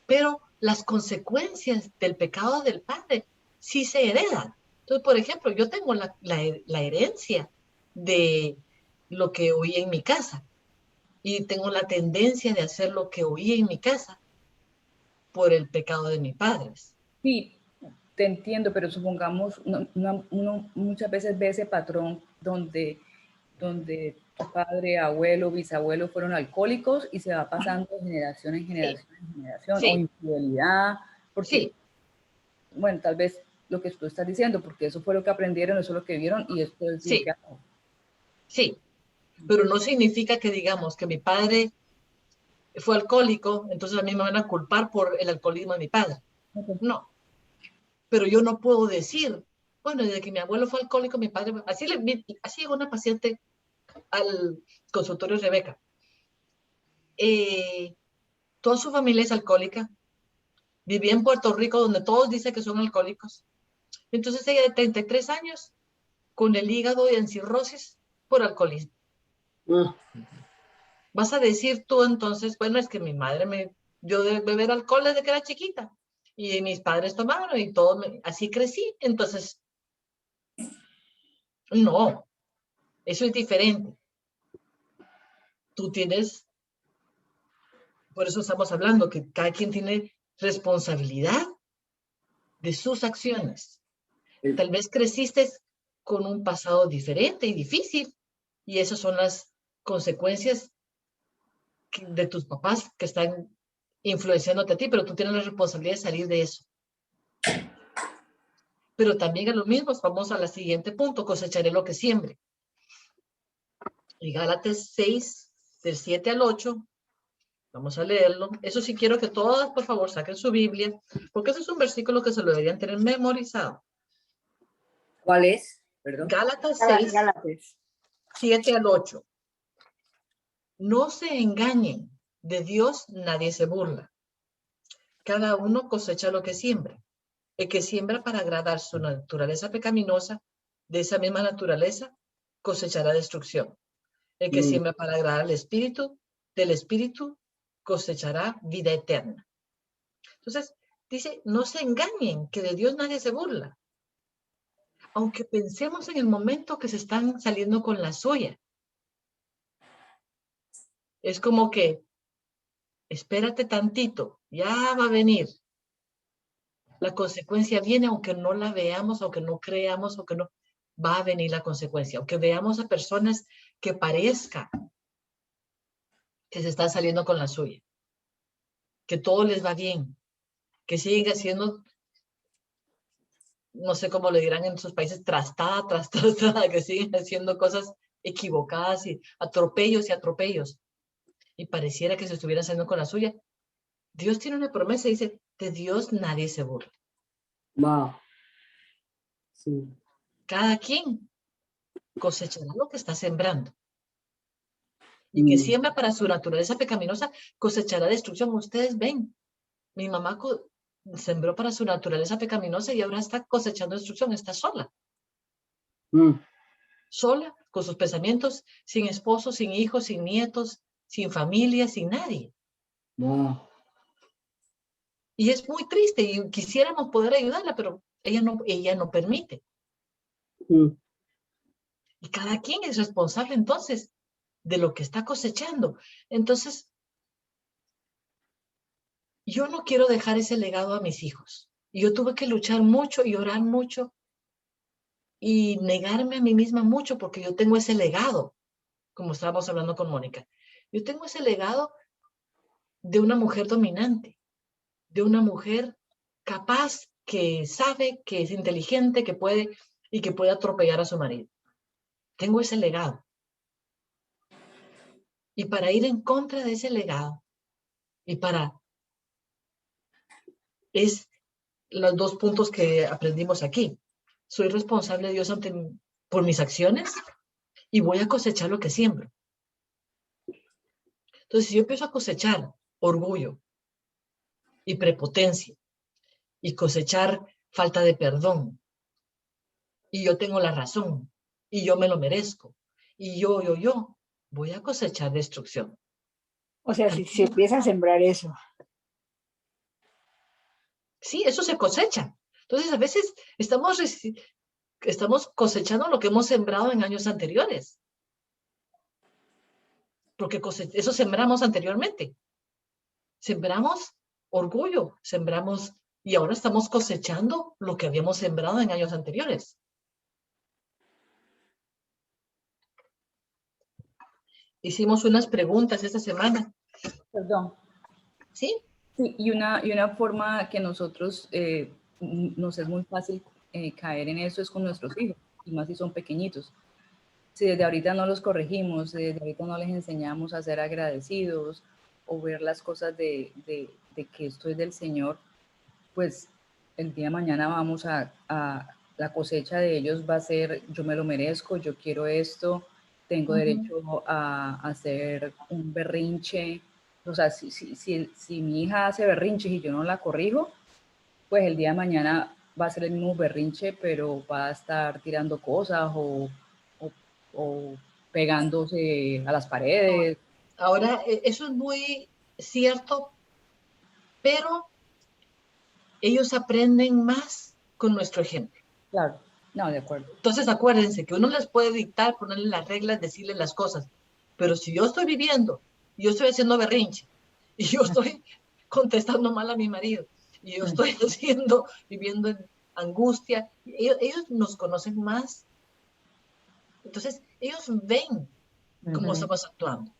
Pero las consecuencias del pecado del padre sí se heredan. Entonces, por ejemplo, yo tengo la herencia de lo que oí en mi casa y tengo la tendencia de hacer lo que oí en mi casa por el pecado de mis padres. Sí, te entiendo, pero supongamos, uno muchas veces ve ese patrón donde padre, abuelo, bisabuelo fueron alcohólicos y se va pasando de generación en generación en generación, Sí. o infidelidad, porque, Sí. bueno, tal vez lo que tú estás diciendo, porque eso fue lo que aprendieron, eso es lo que vieron y esto es Sí. lo que hago. Sí, pero no significa que digamos que mi padre fue alcohólico, entonces a mí me van a culpar por el alcoholismo de mi padre. Okay. No, pero yo no puedo decir, bueno, desde que mi abuelo fue alcohólico, mi padre, así llegó una paciente al consultorio Rebeca. Toda su familia es alcohólica, vivía en Puerto Rico donde todos dicen que son alcohólicos. Entonces ella de 33 años, con el hígado en cirrosis por alcoholismo. Vas a decir tú entonces, bueno, es que mi madre me dio de beber alcohol desde que era chiquita y mis padres tomaron y todo, así crecí. Entonces, no, eso es diferente. Tú tienes, por eso estamos hablando, que cada quien tiene responsabilidad de sus acciones. Tal vez creciste con un pasado diferente y difícil y esas son las consecuencias de tus papás que están influenciándote a ti, pero tú tienes la responsabilidad de salir de eso. Pero también es lo mismo, vamos al siguiente punto, cosecharé lo que siembre. Y Gálatas 6, del 7 al 8, vamos a leerlo. Eso sí quiero que todas, por favor, saquen su Biblia, porque ese es un versículo que se lo deberían tener memorizado. ¿Cuál es? Perdón. Gálatas 6, Gálatas. 7 al 8. No se engañen, de Dios nadie se burla. Cada uno cosecha lo que siembra. El que siembra para agradar su naturaleza pecaminosa, de esa misma naturaleza, cosechará destrucción. El que siembra para agradar al Espíritu, del Espíritu, cosechará vida eterna. Entonces, dice, no se engañen, que de Dios nadie se burla. Aunque pensemos en el momento que se están saliendo con la suya. Es como que, espérate tantito, ya va a venir. La consecuencia viene aunque no la veamos, aunque no creamos, aunque no, va a venir la consecuencia. Aunque veamos a personas que parezca que se están saliendo con la suya, que todo les va bien, que siguen haciendo, no sé cómo le dirán en sus países, trastada, que siguen haciendo cosas equivocadas y atropellos. Y pareciera que se estuvieran saliendo con la suya. Dios tiene una promesa y dice, de Dios nadie se burla. Wow. Sí. Cada quien cosechará lo que está sembrando. Y que siembra para su naturaleza pecaminosa, cosechará destrucción. Ustedes ven, mi mamá sembró para su naturaleza pecaminosa y ahora está cosechando destrucción, está sola. Sola, con sus pensamientos, sin esposo, sin hijos, sin nietos, sin familia, sin nadie. Wow. Y es muy triste y quisiéramos poder ayudarla, pero ella no permite. Y cada quien es responsable entonces de lo que está cosechando. Entonces, yo no quiero dejar ese legado a mis hijos. Y yo tuve que luchar mucho y orar mucho y negarme a mí misma mucho porque yo tengo ese legado, como estábamos hablando con Mónica. Yo tengo ese legado de una mujer dominante, de una mujer capaz, que sabe, que es inteligente, que puede y que puede atropellar a su marido. Tengo ese legado. Y para ir en contra de ese legado, y es los dos puntos que aprendimos aquí. Soy responsable de Dios por mis acciones y voy a cosechar lo que siembro. Entonces, si yo empiezo a cosechar orgullo y prepotencia y cosechar falta de perdón, y yo tengo la razón, y yo me lo merezco, y yo, voy a cosechar destrucción. O sea, si empieza a sembrar eso. Sí, eso se cosecha. Entonces, a veces estamos cosechando lo que hemos sembrado en años anteriores. Porque eso sembramos anteriormente. Sembramos orgullo, y ahora estamos cosechando lo que habíamos sembrado en años anteriores. Hicimos unas preguntas esta semana. Perdón. ¿Sí? Sí, y una forma que nosotros nos es muy fácil caer en eso es con nuestros hijos, y más si son pequeñitos. Si desde ahorita no los corregimos, si desde ahorita no les enseñamos a ser agradecidos o ver las cosas de que esto es del Señor, pues el día de mañana vamos a la cosecha de ellos va a ser: yo me lo merezco, yo quiero esto, tengo derecho a hacer un berrinche. O sea, si mi hija hace berrinches y yo no la corrijo, pues el día de mañana va a ser el mismo berrinche, pero va a estar tirando cosas o pegándose a las paredes. Ahora, eso es muy cierto, pero ellos aprenden más con nuestro ejemplo. Claro, no, de acuerdo. Entonces, acuérdense que uno les puede dictar, ponerle las reglas, decirle las cosas, pero si yo estoy viviendo, yo estoy haciendo berrinche, y yo estoy contestando mal a mi marido, y yo estoy viviendo en angustia, ellos nos conocen más. Entonces, ellos ven cómo estamos actuando.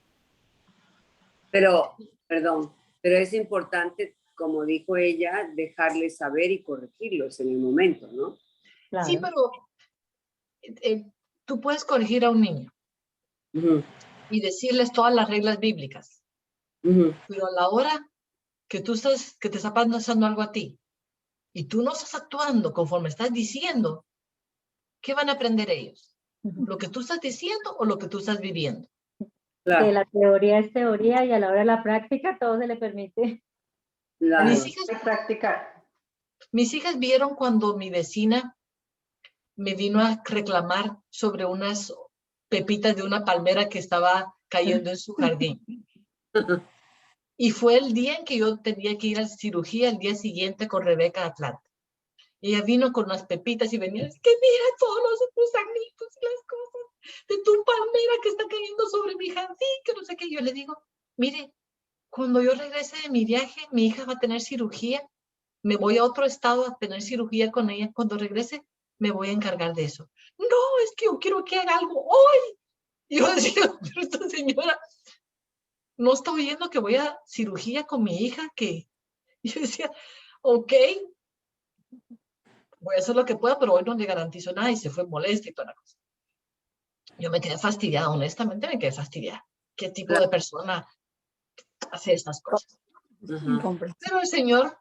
Pero, perdón, pero es importante, como dijo ella, dejarles saber y corregirlos en el momento, ¿no? Claro. Sí, pero tú puedes corregir a un niño y decirles todas las reglas bíblicas, pero a la hora que te está pasando algo a ti y tú no estás actuando conforme estás diciendo, ¿qué van a aprender ellos? ¿Lo que tú estás diciendo o lo que tú estás viviendo? Claro. Que la teoría es teoría y a la hora de la práctica todo se le permite. Claro. Mis hijas vieron cuando mi vecina me vino a reclamar sobre unas pepitas de una palmera que estaba cayendo en su jardín. Y fue el día en que yo tenía que ir a la cirugía, el día siguiente con Rebeca a Atlanta. Y ella vino con unas pepitas y venía, es que mira todos los gusanitos y las cosas de tu palmera que está cayendo sobre mi jardín, que no sé qué. Yo le digo, mire, cuando yo regrese de mi viaje, mi hija va a tener cirugía, me voy a otro estado a tener cirugía con ella. Cuando regrese, me voy a encargar de eso. No, es que yo quiero que haga algo hoy. Y yo decía, pero esta señora no está oyendo que voy a cirugía con mi hija, que y yo decía, ok, voy a hacer lo que pueda, pero hoy no le garantizo nada, y se fue molesta y toda la cosa. Yo me quedé fastidiada, honestamente me quedé fastidiada. ¿Qué tipo de persona hace estas cosas? Pero el Señor,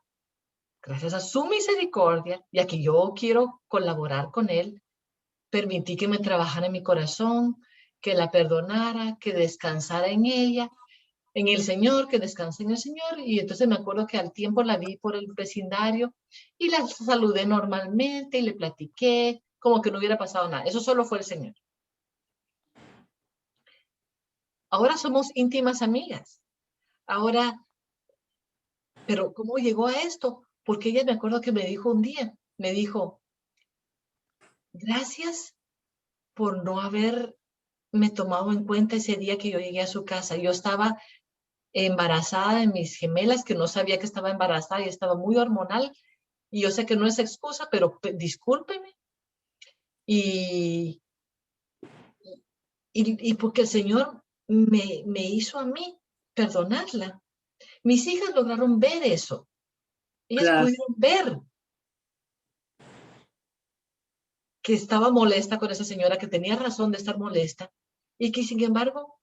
gracias a su misericordia, y a que yo quiero colaborar con Él, permití que me trabajara en mi corazón, que la perdonara, que descansara en ella, en el Señor, que descanse en el Señor. Y entonces me acuerdo que al tiempo la vi por el vecindario y la saludé normalmente y le platiqué como que no hubiera pasado nada. Eso solo fue el Señor. Ahora somos íntimas amigas. Ahora, pero ¿cómo llegó a esto? Porque ella, me acuerdo que me dijo un día, me dijo, gracias por no haberme tomado en cuenta ese día que yo llegué a su casa. Yo estaba embarazada de mis gemelas, que no sabía que estaba embarazada y estaba muy hormonal. Y yo sé que no es excusa, pero discúlpeme. Y porque el Señor me hizo a mí perdonarla. Mis hijas lograron ver eso. Ellas Claro. pudieron ver que estaba molesta con esa señora, que tenía razón de estar molesta, y que sin embargo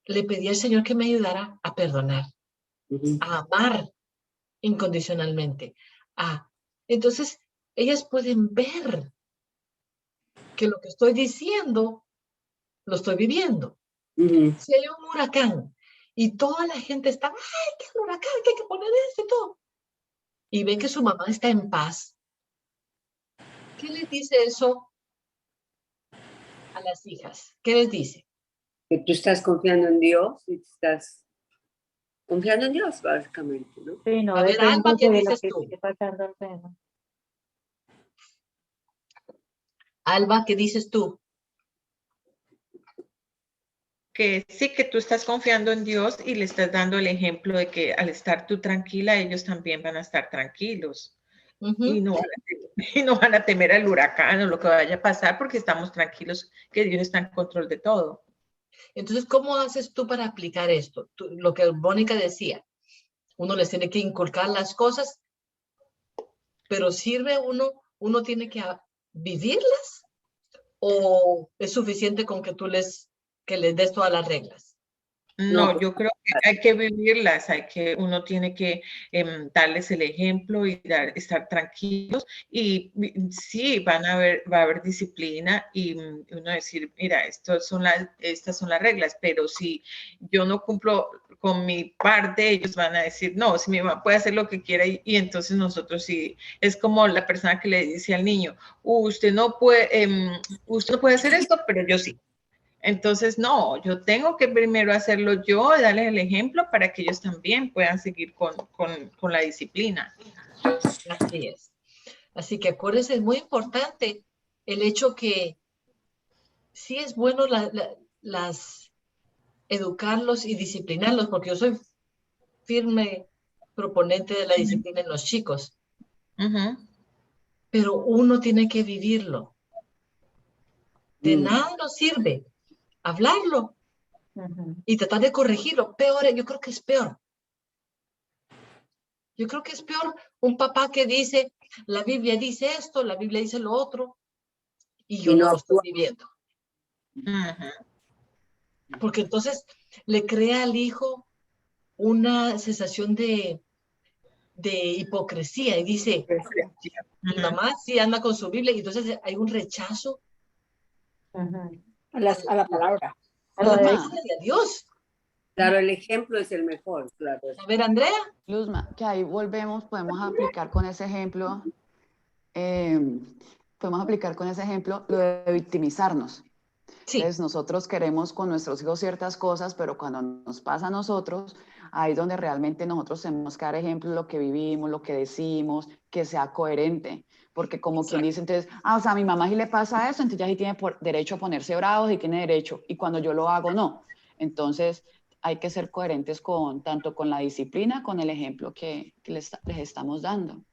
le pedí al Señor que me ayudara a perdonar, Ujú. a amar incondicionalmente. Entonces, ellas pueden ver que lo que estoy diciendo lo estoy viviendo. Ujú. Si hay un huracán y toda la gente está, ¡ay, qué huracán, que hay que poner esto y todo! Y ven que su mamá está en paz. ¿Qué les dice eso a las hijas? ¿Qué les dice? Que tú estás confiando en Dios y estás confiando en Dios, básicamente, ¿no? Sí, no A ver, Alba, ¿qué depende de lo dices que tú? esté pasando alrededor. Alba, ¿qué dices tú? Que sí, que tú estás confiando en Dios y le estás dando el ejemplo de que al estar tú tranquila, ellos también van a estar tranquilos. Y no van a temer al huracán o lo que vaya a pasar porque estamos tranquilos que Dios está en control de todo. Entonces, ¿cómo haces tú para aplicar esto? Lo que Mónica decía, uno les tiene que inculcar las cosas, pero ¿sirve uno tiene que vivirlas o es suficiente con que que les des todas las reglas? No, yo creo que hay que vivirlas, uno tiene que darles el ejemplo y estar tranquilos y sí, va a haber disciplina y uno decir, mira, estas son las reglas, pero si yo no cumplo con mi parte, ellos van a decir, no, si mi mamá puede hacer lo que quiera y entonces nosotros sí, es como la persona que le dice al niño, usted no puede hacer esto, pero yo sí. Entonces, no, yo tengo que primero hacerlo yo, darles el ejemplo para que ellos también puedan seguir con la disciplina. Así es. Así que acuérdense, es muy importante el hecho que sí es bueno educarlos y disciplinarlos, porque yo soy firme proponente de la disciplina en los chicos, pero uno tiene que vivirlo. De nada nos sirve hablarlo y tratar de corregirlo. Peor, yo creo que es peor. Yo creo que es peor un papá que dice, la Biblia dice esto, la Biblia dice lo otro, y yo no lo estoy viviendo. Porque entonces le crea al hijo una sensación de hipocresía y dice, mi mamá sí anda con su Biblia, y entonces hay un rechazo a la palabra. a la palabra de Dios. Claro, el ejemplo es el mejor, claro. A ver, Andrea. Luzma, que ahí volvemos, podemos aplicar con ese ejemplo lo de victimizarnos. Sí. Entonces nosotros queremos con nuestros hijos ciertas cosas, pero cuando nos pasa a nosotros, ahí es donde realmente nosotros tenemos que dar ejemplo de lo que vivimos, lo que decimos, que sea coherente. Porque como quien dice, entonces, o sea, a mi mamá sí le pasa eso, entonces ya sí tiene derecho a ponerse bravos y tiene derecho, y cuando yo lo hago, no. Entonces hay que ser coherentes tanto con la disciplina, con el ejemplo que les estamos dando.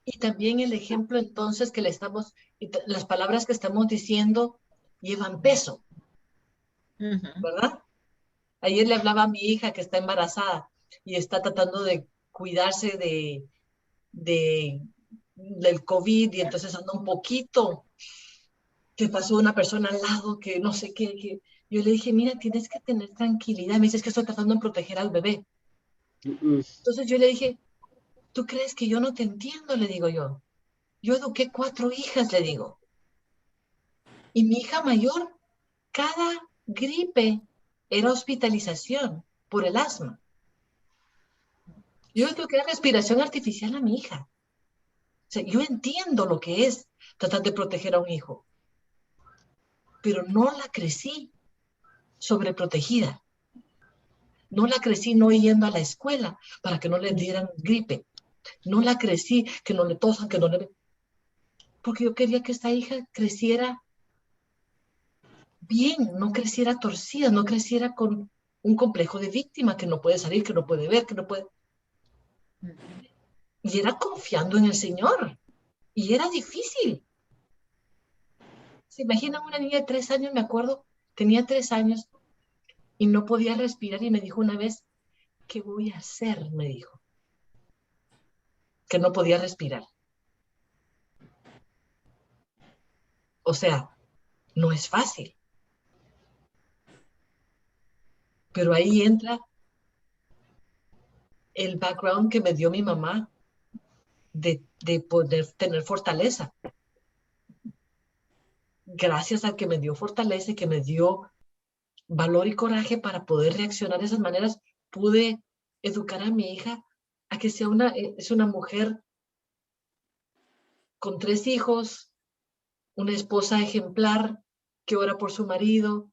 Y también el ejemplo entonces que las palabras que estamos diciendo llevan peso, ¿verdad? Ayer le hablaba a mi hija que está embarazada y está tratando de cuidarse del COVID y entonces anda un poquito, que pasó una persona al lado que no sé qué. Yo le dije, mira, tienes que tener tranquilidad. Me dice, es que estoy tratando de proteger al bebé. Entonces yo le dije, ¿tú crees que yo no te entiendo? Le digo yo. Yo eduqué 4 hijas, le digo. Y mi hija mayor, cada gripe era hospitalización por el asma. Yo eduqué respiración artificial a mi hija. O sea, yo entiendo lo que es tratar de proteger a un hijo, pero no la crecí sobreprotegida. No la crecí no yendo a la escuela para que no le dieran gripe. No la crecí que no le tosan, que no le... Porque yo quería que esta hija creciera bien, no creciera torcida, no creciera con un complejo de víctima que no puede salir, que no puede ver, que no puede... Y era confiando en el Señor. Y era difícil. ¿Se imaginan una niña de 3 años? Me acuerdo, tenía 3 años y no podía respirar y me dijo una vez, ¿qué voy a hacer? Me dijo. que no podía respirar. O sea, no es fácil. Pero ahí entra el background que me dio mi mamá de poder tener fortaleza. Gracias a que me dio fortaleza y que me dio valor y coraje para poder reaccionar de esas maneras, pude educar a mi hija a que sea una mujer con 3 hijos, una esposa ejemplar, que ora por su marido,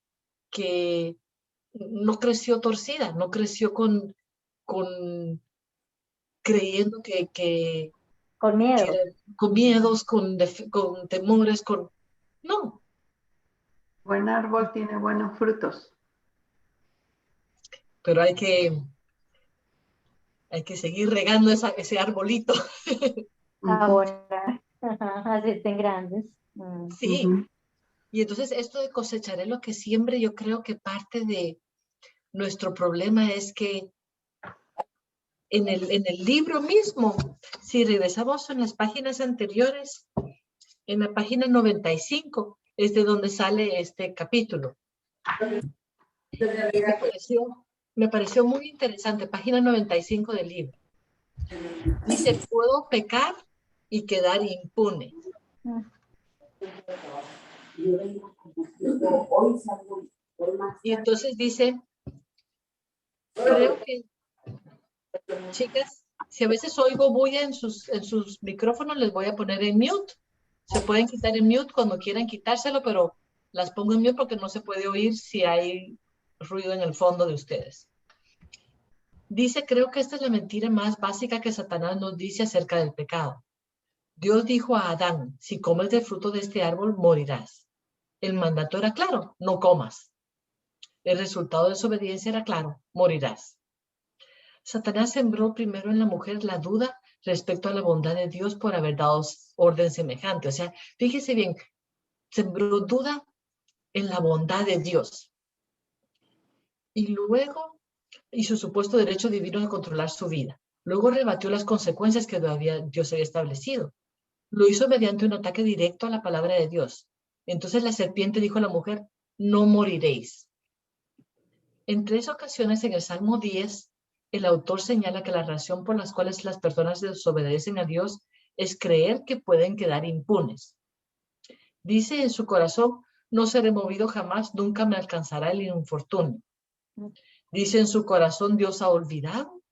que no creció torcida, no creció con creyendo que Con miedo. con miedos, con temores, no. Buen árbol tiene buenos frutos. Pero hay que seguir regando ese arbolito. Ahora, hacerse grandes. Sí. Y entonces esto de cosecharé lo que siembre, yo creo que parte de nuestro problema es que en el libro mismo, si regresamos en las páginas anteriores, en la página 95 es de donde sale este capítulo. Me pareció muy interesante, página 95 del libro. Dice, puedo pecar y quedar impune. Y entonces dice, creo que, chicas, si a veces oigo bulla en sus micrófonos, les voy a poner en mute. Se pueden quitar en mute cuando quieran quitárselo, pero las pongo en mute porque no se puede oír si hay ruido en el fondo de ustedes. Dice, creo que esta es la mentira más básica que Satanás nos dice acerca del pecado. Dios dijo a Adán, si comes del fruto de este árbol, morirás. El mandato era claro, no comas. El resultado de desobediencia era claro, morirás. Satanás sembró primero en la mujer la duda respecto a la bondad de Dios por haber dado orden semejante. O sea, fíjese bien, sembró duda en la bondad de Dios. Y luego, y su supuesto derecho divino de controlar su vida. Luego rebatió las consecuencias que Dios había establecido. Lo hizo mediante un ataque directo a la palabra de Dios. Entonces la serpiente dijo a la mujer, no moriréis. En 3 ocasiones en el Salmo 10, el autor señala que la razón por las cuales las personas desobedecen a Dios es creer que pueden quedar impunes. Dice en su corazón, no seré movido jamás, nunca me alcanzará el infortunio. Dice en su corazón, Dios ha olvidado,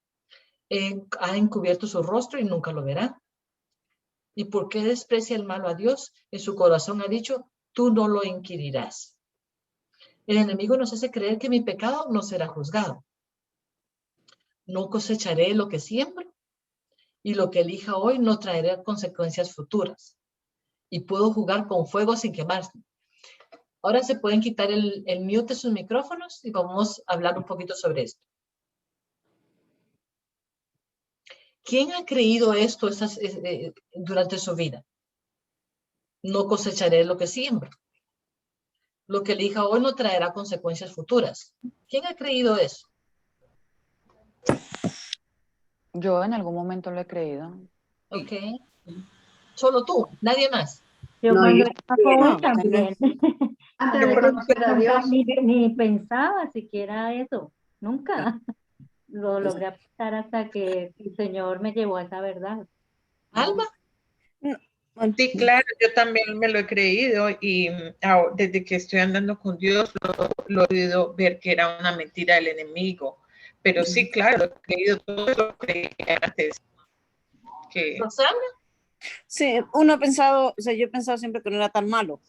ha encubierto su rostro y nunca lo verá. ¿Y por qué desprecia el malo a Dios? En su corazón ha dicho, tú no lo inquirirás. El enemigo nos hace creer que mi pecado no será juzgado. No cosecharé lo que siembro y lo que elija hoy no traerá consecuencias futuras. Y puedo jugar con fuego sin quemarse. Ahora se pueden quitar el mute de sus micrófonos y vamos a hablar un poquito sobre esto. ¿Quién ha creído esto durante su vida? No cosecharé lo que siembro. Lo que elija hoy no traerá consecuencias futuras. ¿Quién ha creído eso? Yo en algún momento lo he creído. Ok. Solo tú, nadie más. Yo No, cuando yo era joven también. también. Antes Yo de cuando conocer a Dios, ni pensaba siquiera eso, nunca. Lo logré aceptar hasta que el Señor me llevó a esa verdad. ¿Alma? Sí, claro, yo también me lo he creído y desde que estoy andando con Dios lo he podido ver que era una mentira del enemigo. Pero sí, claro, lo he creído, todo lo creí antes. ¿Rosana? Sí, uno ha pensado, o sea, yo he pensado siempre que no era tan malo,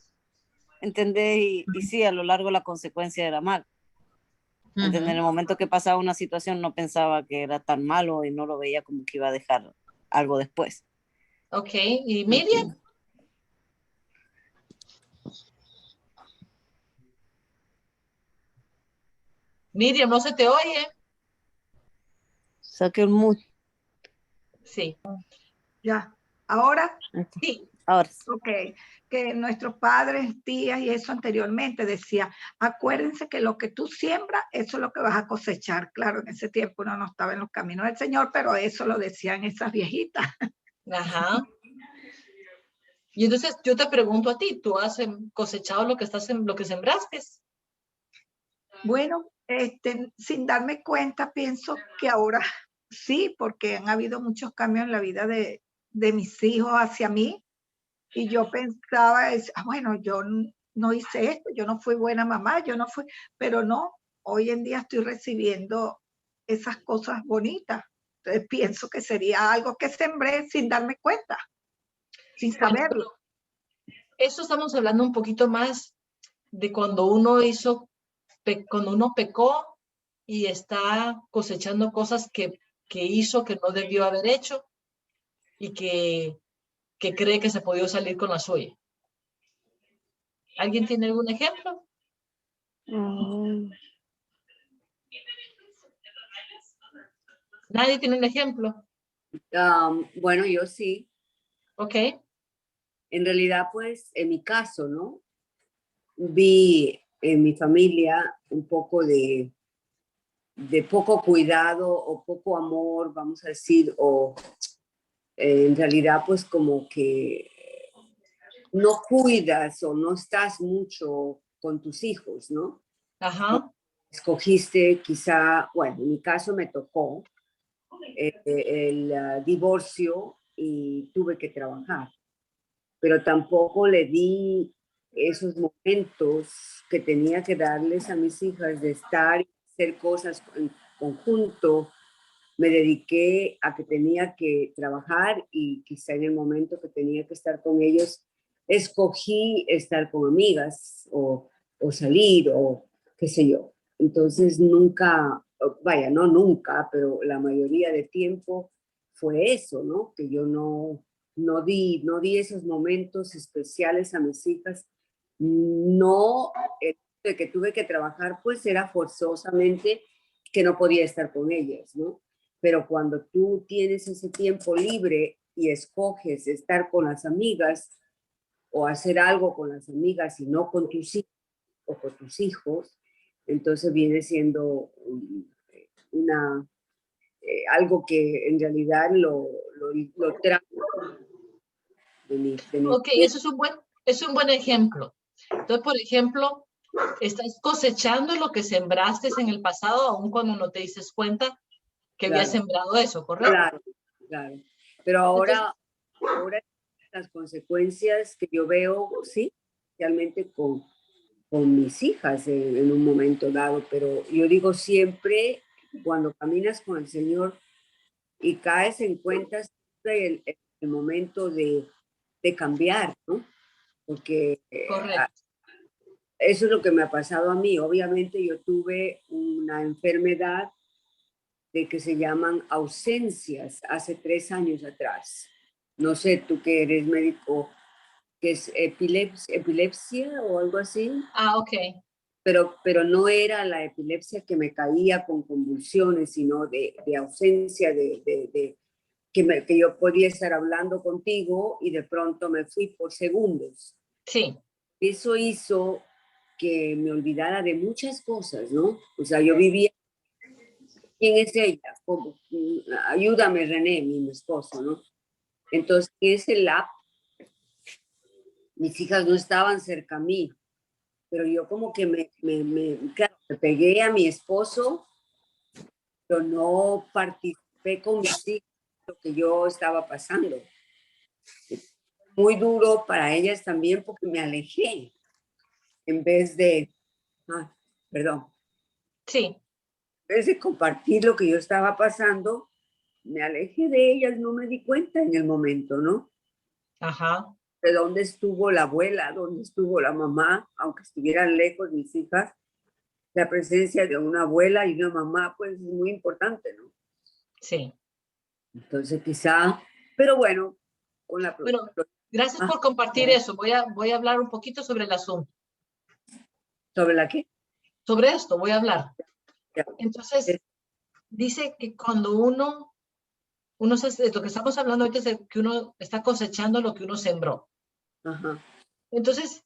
¿entendés? Y sí, a lo largo la consecuencia era mal. ¿Entendés? En el momento que pasaba una situación no pensaba que era tan malo y no lo veía como que iba a dejar algo después. Ok, ¿y Miriam? Miriam, no se te oye. Saqué el mood. Sí. Ya. ¿Ahora? Sí. Ahora. Ok. Que nuestros padres, tías y eso anteriormente decía, acuérdense que lo que tú siembras, eso es lo que vas a cosechar. Claro, en ese tiempo uno no estaba en los caminos del Señor, pero eso lo decían esas viejitas. Ajá. Y entonces yo te pregunto a ti, ¿tú has cosechado lo que lo que sembraste? Bueno, sin darme cuenta, pienso que ahora sí, porque han habido muchos cambios en la vida de mis hijos hacia mí. Y yo pensaba, bueno, yo no hice esto, yo no fui buena mamá, yo no fui, pero no, hoy en día estoy recibiendo esas cosas bonitas. Entonces pienso que sería algo que sembré sin darme cuenta, sin saberlo. Eso estamos hablando un poquito más de cuando uno cuando uno pecó y está cosechando cosas que hizo que no debió haber hecho y que cree que se podía salir con la suya. ¿Alguien tiene algún ejemplo? ¿Nadie tiene un ejemplo? Bueno, yo sí. Ok. En realidad, pues, en mi caso, ¿no? Vi en mi familia un poco de poco cuidado o poco amor, vamos a decir, o en realidad, pues, como que no cuidas o no estás mucho con tus hijos, ¿no? Ajá. Escogiste quizá, bueno, en mi caso me tocó el divorcio y tuve que trabajar, pero tampoco le di esos momentos que tenía que darles a mis hijas de estar y hacer cosas en conjunto. Me dediqué a que tenía que trabajar y quizá en el momento que tenía que estar con ellos, escogí estar con amigas o salir o qué sé yo. Entonces nunca, vaya, no nunca, pero la mayoría de tiempo fue eso, ¿no? Que yo no di esos momentos especiales a mis hijas. No, el de que tuve que trabajar, pues era forzosamente que no podía estar con ellas, ¿no? Pero cuando tú tienes ese tiempo libre y escoges estar con las amigas o hacer algo con las amigas y no con tus hijos o con tus hijos, entonces viene siendo algo que en realidad lo trato de mi Ok, eso es un buen ejemplo. Entonces, por ejemplo, estás cosechando lo que sembraste en el pasado, aun cuando no te dices cuenta que habías sembrado eso, ¿correcto? Claro, claro. Pero ahora las consecuencias que yo veo, sí, realmente con mis hijas en un momento dado, pero yo digo siempre, cuando caminas con el Señor y caes en cuenta siempre el momento de cambiar, ¿no? Porque eso es lo que me ha pasado a mí. Obviamente yo tuve una enfermedad de que se llaman ausencias hace 3 años atrás. No sé, tú que eres médico, que es epilepsia o algo así. Ah, ok. Pero no era la epilepsia que me caía con convulsiones, sino de ausencia, que yo podía estar hablando contigo y de pronto me fui por segundos. Sí. Eso hizo que me olvidara de muchas cosas, ¿no? O sea, yo vivía, ¿quién es ella? ¿Cómo? Ayúdame, René, mi esposo, ¿no? Entonces, ese lapso, mis hijas no estaban cerca a mí, pero yo como que claro, me pegué a mi esposo, pero no participé con mis hijas de lo que yo estaba pasando. Muy duro para ellas también porque me alejé en vez de, perdón. Sí. En vez de compartir lo que yo estaba pasando, me alejé de ellas, no me di cuenta en el momento, ¿no? Ajá. De dónde estuvo la abuela, dónde estuvo la mamá, aunque estuvieran lejos mis hijas, la presencia de una abuela y una mamá, pues es muy importante, ¿no? Sí. Entonces quizá, pero bueno, con la... Bueno, gracias por compartir eso. Voy a hablar un poquito sobre el asunto. ¿Sobre la qué? Sobre esto voy a hablar. Entonces, dice que cuando uno lo que estamos hablando ahorita es que uno está cosechando lo que uno sembró. Ajá. Entonces,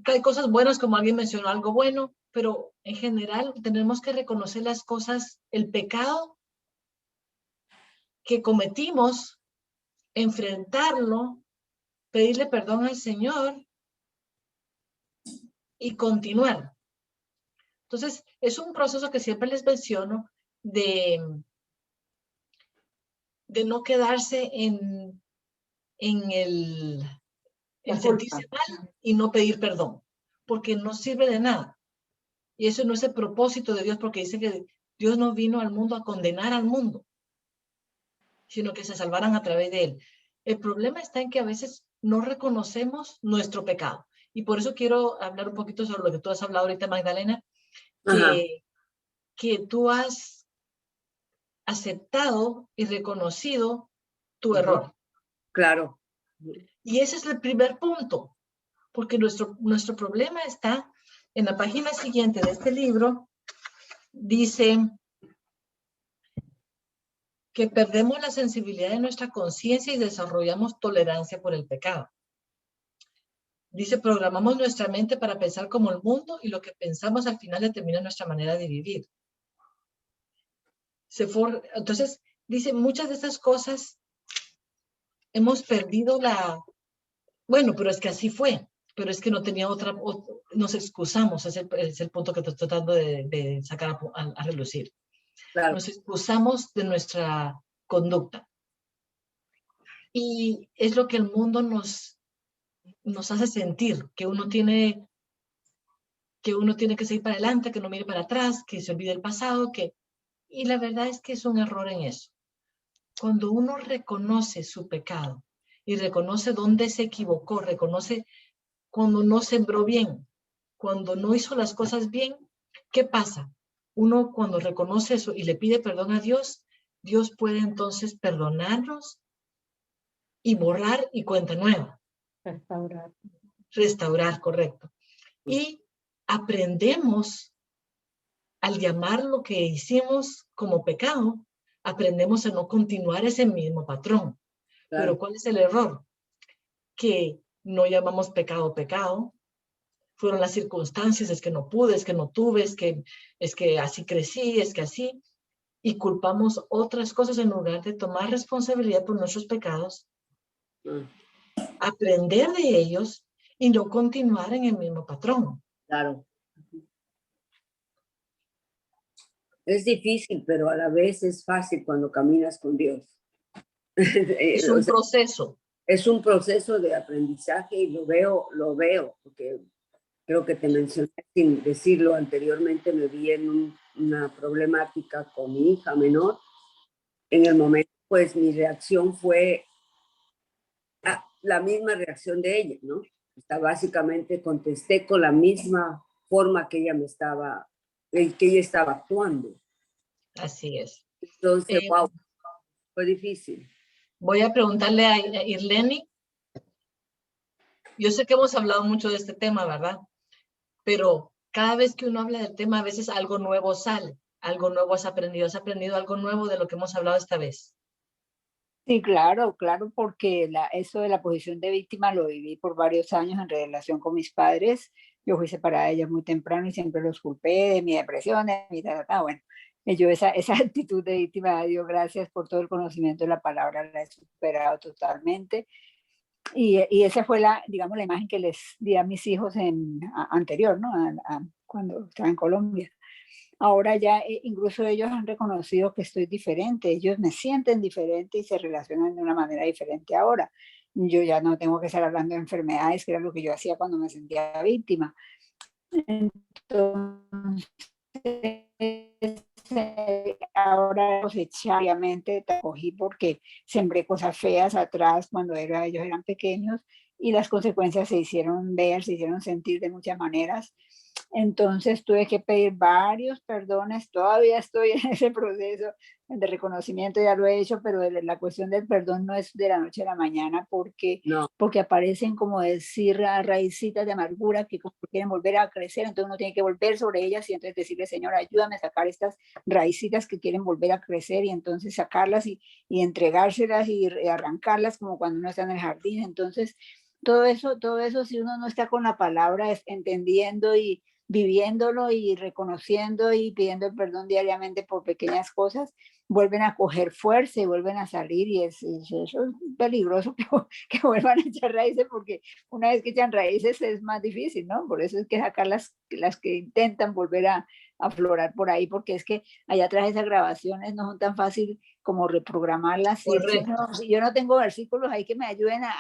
hay cosas buenas, como alguien mencionó algo bueno, pero en general tenemos que reconocer las cosas, el pecado que cometimos, enfrentarlo, pedirle perdón al Señor y continuar. Entonces, es un proceso que siempre les menciono de no quedarse en sentirse mal y no pedir perdón, porque no sirve de nada. Y eso no es el propósito de Dios, porque dice que Dios no vino al mundo a condenar al mundo, sino que se salvaran a través de él. El problema está en que a veces no reconocemos nuestro pecado. Y por eso quiero hablar un poquito sobre lo que tú has hablado ahorita, Magdalena, que tú has aceptado y reconocido tu error. Claro. Y ese es el primer punto, porque nuestro problema está en la página siguiente de este libro. Dice que perdemos la sensibilidad de nuestra conciencia y desarrollamos tolerancia por el pecado. Dice, programamos nuestra mente para pensar como el mundo y lo que pensamos al final determina nuestra manera de vivir. Entonces, dice, muchas de estas cosas hemos perdido bueno, pero es que así fue, pero es que no tenía nos excusamos, es el punto que estoy tratando de sacar a relucir. Claro. Nos excusamos de nuestra conducta. Y es lo que el mundo nos hace sentir, que uno tiene que seguir para adelante, que no mire para atrás, que se olvide el pasado, y la verdad es que es un error en eso. Cuando uno reconoce su pecado y reconoce dónde se equivocó, reconoce cuando no sembró bien, cuando no hizo las cosas bien, ¿qué pasa? Uno cuando reconoce eso y le pide perdón a Dios, Dios puede entonces perdonarnos y borrar y cuenta nueva. Restaurar. Restaurar, correcto. Y aprendemos, al llamar lo que hicimos como pecado, aprendemos a no continuar ese mismo patrón. Claro. Pero ¿cuál es el error? Que no llamamos pecado pecado. Fueron las circunstancias, es que no pude, es que no tuve, es que así crecí, es que así. Y culpamos otras cosas en lugar de tomar responsabilidad por nuestros pecados, aprender de ellos y no continuar en el mismo patrón. Claro. Es difícil, pero a la vez es fácil cuando caminas con Dios. Es un proceso. Es un proceso de aprendizaje y lo veo, porque creo que te mencioné sin decirlo anteriormente, me vi en una problemática con mi hija menor. En el momento, pues mi reacción fue la misma reacción de ella, ¿no? Básicamente contesté con la misma forma que ella estaba actuando. Así es. Entonces, wow, fue difícil. Voy a preguntarle a Irleni. Yo sé que hemos hablado mucho de este tema, ¿verdad? Pero cada vez que uno habla del tema, a veces algo nuevo sale, algo nuevo has aprendido algo nuevo de lo que hemos hablado esta vez. Sí, claro, porque eso de la posición de víctima lo viví por varios años en relación con mis padres. Yo fui separada de ellos muy temprano y siempre los culpé de mi depresión, de mi bueno. Yo esa actitud de víctima, Dios gracias por todo el conocimiento de la palabra, la he superado totalmente. Y esa fue digamos, la imagen que les di a mis hijos anterior, ¿no? Cuando estaba en Colombia. Ahora ya incluso ellos han reconocido que estoy diferente, ellos me sienten diferente y se relacionan de una manera diferente ahora. Yo ya no tengo que estar hablando de enfermedades, que era lo que yo hacía cuando me sentía víctima. Entonces, ahora obviamente te cogí porque sembré cosas feas atrás cuando ellos eran pequeños y las consecuencias se hicieron ver, se hicieron sentir de muchas maneras. Entonces tuve que pedir varios perdones, todavía estoy en ese proceso de reconocimiento, ya lo he hecho, pero la cuestión del perdón no es de la noche a la mañana porque aparecen, como decir, raícitas de amargura que quieren volver a crecer, entonces uno tiene que volver sobre ellas y entonces decirle, Señor, ayúdame a sacar estas raícitas que quieren volver a crecer y entonces sacarlas y entregárselas y arrancarlas como cuando uno está en el jardín. Entonces todo eso, si uno no está con la palabra entendiendo y viviéndolo y reconociendo y pidiendo el perdón diariamente por pequeñas cosas, vuelven a coger fuerza y vuelven a salir, y eso es peligroso que vuelvan a echar raíces, porque una vez que echan raíces es más difícil, ¿no? Por eso es que sacar las que intentan volver a aflorar por ahí, porque es que allá atrás esas grabaciones no son tan fácil como reprogramarlas. Si yo no tengo versículos ahí que me ayuden a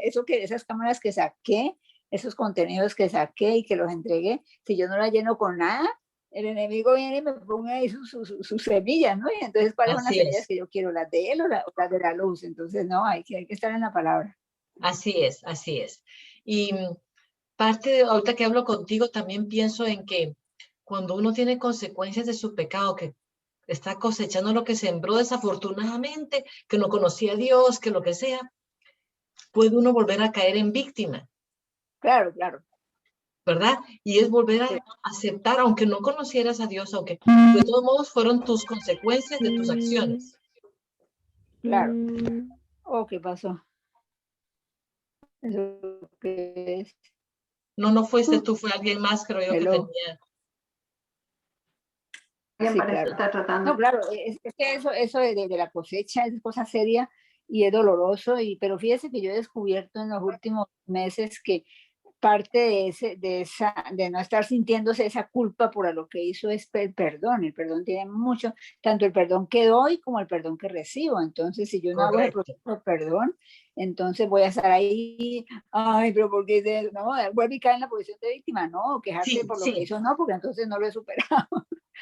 eso, que esas cámaras que saqué, esos contenidos que saqué y que los entregué, si yo no las lleno con nada, el enemigo viene y me pone ahí sus semillas, ¿no? Y entonces, ¿cuáles son las semillas que yo quiero? ¿Las de él o las de la luz? Entonces, no, hay que estar en la palabra. Así es, así es. Y parte de, ahorita que hablo contigo, también pienso en que cuando uno tiene consecuencias de su pecado, que está cosechando lo que sembró desafortunadamente, que no conocía a Dios, que lo que sea, puede uno volver a caer en víctima. Claro, claro. ¿Verdad? Y es volver a aceptar, aunque no conocieras a Dios, aunque de todos modos fueron tus consecuencias de tus acciones. Claro. Oh, ¿qué pasó? ¿Eso qué es? No fuiste tú, fue alguien más, creo yo, que tenía. Sí, claro. No, claro, es que eso de la cosecha es cosa seria y es doloroso, pero fíjese que yo he descubierto en los últimos meses que parte de no estar sintiéndose esa culpa por lo que hizo es el perdón. El perdón tiene mucho, tanto el perdón que doy como el perdón que recibo. Entonces, si yo no hago el proceso de perdón, entonces voy a estar ahí, ay, pero ¿por qué? No, vuelve y cae en la posición de víctima, no, quejarse por lo que hizo, no, porque entonces no lo he superado.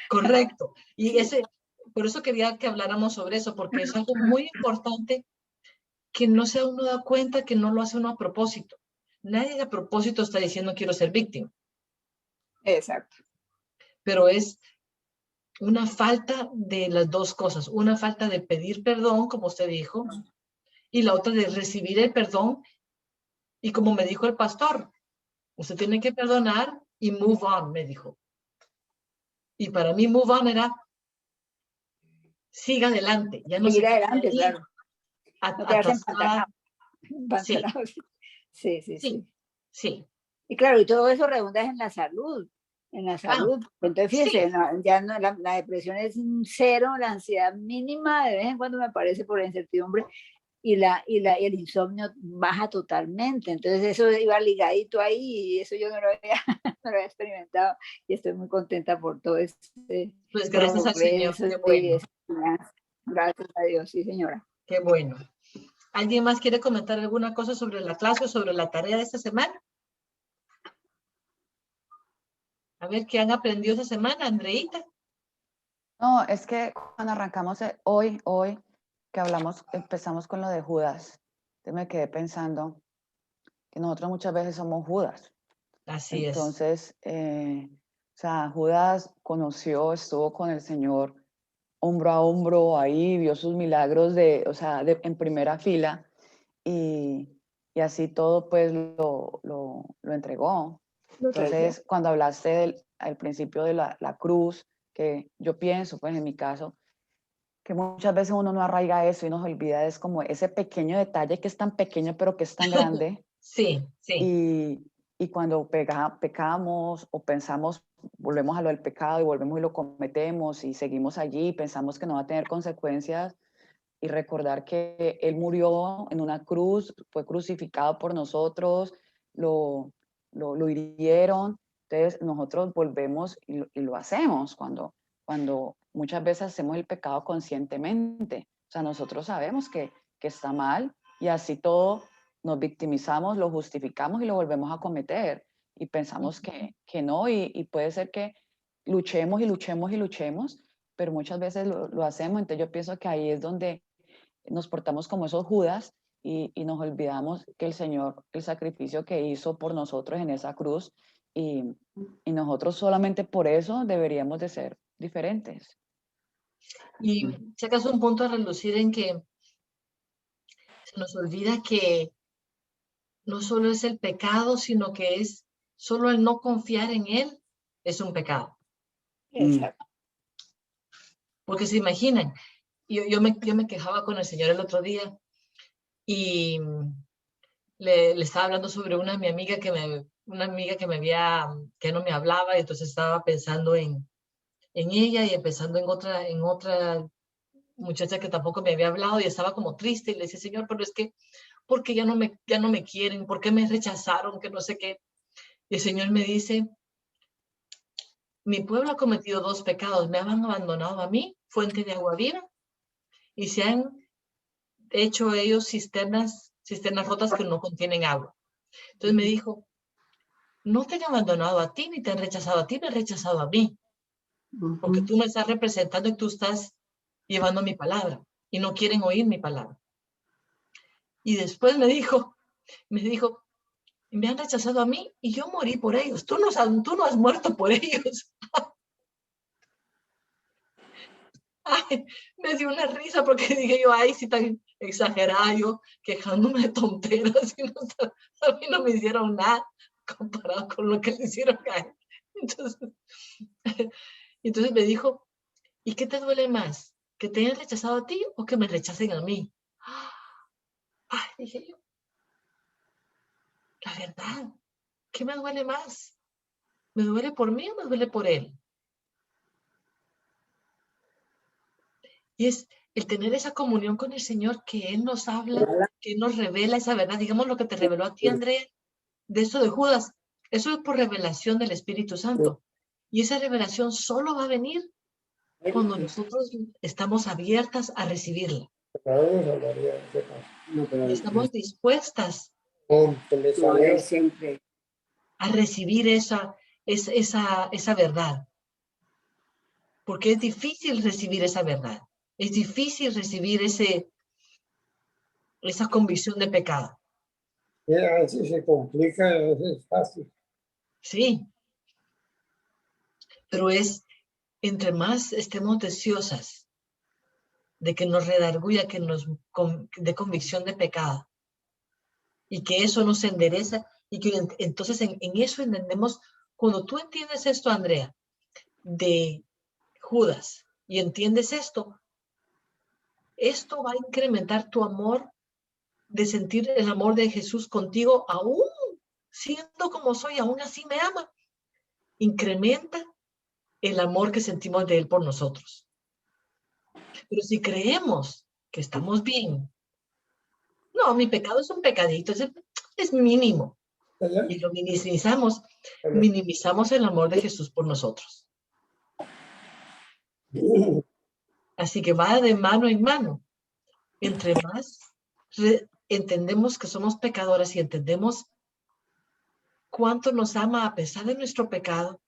Correcto. Y por eso quería que habláramos sobre eso, porque es algo muy importante que no se uno da cuenta que no lo hace uno a propósito. Nadie a propósito está diciendo quiero ser víctima. Exacto. Pero es una falta de las dos cosas. Una falta de pedir perdón, como usted dijo, y la otra de recibir el perdón. Y como me dijo el pastor, usted tiene que perdonar y move on, me dijo. Y para mí move on era siga adelante. Ya no seguir adelante, claro. No quedarse empantanado. Sí. Y claro, y todo eso redunda en la salud. En la salud. Entonces, fíjense, ya no, la depresión es cero, la ansiedad mínima, de vez en cuando me aparece por la incertidumbre, y el insomnio baja totalmente. Entonces, eso iba ligadito ahí, y eso yo no lo había experimentado, y estoy muy contenta por todo este. Pues gracias al Señor, qué bueno. Gracias a Dios, sí, señora. Qué bueno. ¿Alguien más quiere comentar alguna cosa sobre la clase o sobre la tarea de esta semana? A ver, ¿qué han aprendido esta semana, Andreita? No, es que cuando arrancamos hoy que empezamos con lo de Judas, me quedé pensando que nosotros muchas veces somos Judas. Así es. Entonces, Judas estuvo con el Señor hombro a hombro, ahí vio sus milagros en primera fila, y así todo pues lo entregó. Entonces, cuando hablaste al principio de la cruz, que yo pienso, pues en mi caso, que muchas veces uno no arraiga eso y nos olvida, es como ese pequeño detalle que es tan pequeño pero que es tan grande. Sí. Y cuando pecamos o pensamos, volvemos a lo del pecado y volvemos y lo cometemos y seguimos allí y pensamos que no va a tener consecuencias, y recordar que Él murió en una cruz, fue crucificado por nosotros, lo hirieron. Entonces nosotros volvemos y lo hacemos cuando muchas veces hacemos el pecado conscientemente. O sea, nosotros sabemos que está mal, y así todo nos victimizamos, lo justificamos y lo volvemos a cometer, y pensamos que no, y puede ser que luchemos, pero muchas veces lo hacemos. Entonces yo pienso que ahí es donde nos portamos como esos Judas y nos olvidamos que el Señor, el sacrificio que hizo por nosotros en esa cruz, y nosotros solamente por eso deberíamos de ser diferentes. Y sacas un punto a relucir en que se nos olvida que no solo es el pecado, sino que es solo el no confiar en Él es un pecado. Exacto. Porque se imaginan, yo me quejaba con el Señor el otro día y le estaba hablando sobre una de mi amiga que una amiga que no me hablaba, y entonces estaba pensando en ella y pensando en otra muchacha que tampoco me había hablado, y estaba como triste, y le decía, Señor, pero es que, ¿por qué ya no me quieren? ¿Por qué me rechazaron? Que no sé qué. Y el Señor me dice, mi pueblo ha cometido 2 pecados, me han abandonado a mí, fuente de agua viva, y se han hecho ellos cisternas rotas que no contienen agua. Entonces me dijo, no te han abandonado a ti, ni te han rechazado a ti, me han rechazado a mí, porque tú me estás representando y tú estás llevando mi palabra, y no quieren oír mi palabra. Y después me dijo, me han rechazado a mí y yo morí por ellos, tú no has muerto por ellos. Ay, me dio una risa porque dije yo, ay, sí, tan exagerada yo, quejándome de tonteras, y a mí no me hicieron nada comparado con lo que le hicieron a él. Entonces me dijo, ¿y qué te duele más? ¿Que te hayan rechazado a ti o que me rechacen a mí? Ay, dije yo, la verdad, ¿qué me duele más? ¿Me duele por mí o me duele por él? Y es el tener esa comunión con el Señor, que Él nos habla, que Él nos revela esa verdad. Digamos lo que te reveló a ti, Andrea, de eso de Judas. Eso es por revelación del Espíritu Santo. Y esa revelación solo va a venir cuando nosotros estamos abiertas a recibirla. Y estamos dispuestas a recibir esa verdad. Porque es difícil recibir esa verdad. Es difícil recibir esa convicción de pecado. A veces se complica, a veces es fácil. Sí. Pero es, entre más estemos deseosas de que nos redarguya, que nos dé convicción de pecado, y que eso nos endereza, y que entonces en eso entendemos, cuando tú entiendes esto, Andrea, de Judas, y entiendes esto va a incrementar tu amor, de sentir el amor de Jesús contigo, aún siendo como soy, aún así me ama. Incrementa el amor que sentimos de Él por nosotros. Pero si creemos que estamos bien, no, mi pecado es un pecadito, es mínimo, y lo minimizamos el amor de Jesús por nosotros. Así que va de mano en mano. Entre más entendemos que somos pecadoras y entendemos cuánto nos ama a pesar de nuestro pecado,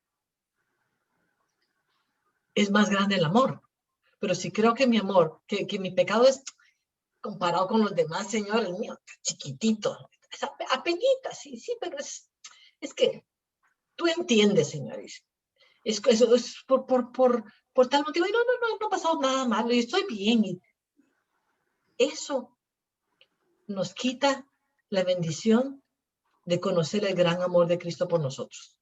es más grande el amor. Pero si creo que mi amor, que mi pecado es comparado con los demás, Señor, el mío, chiquitito, apeñita, sí, pero es que tú entiendes, Señor. Es por tal motivo, y no ha pasado nada malo, y estoy bien. Y eso nos quita la bendición de conocer el gran amor de Cristo por nosotros.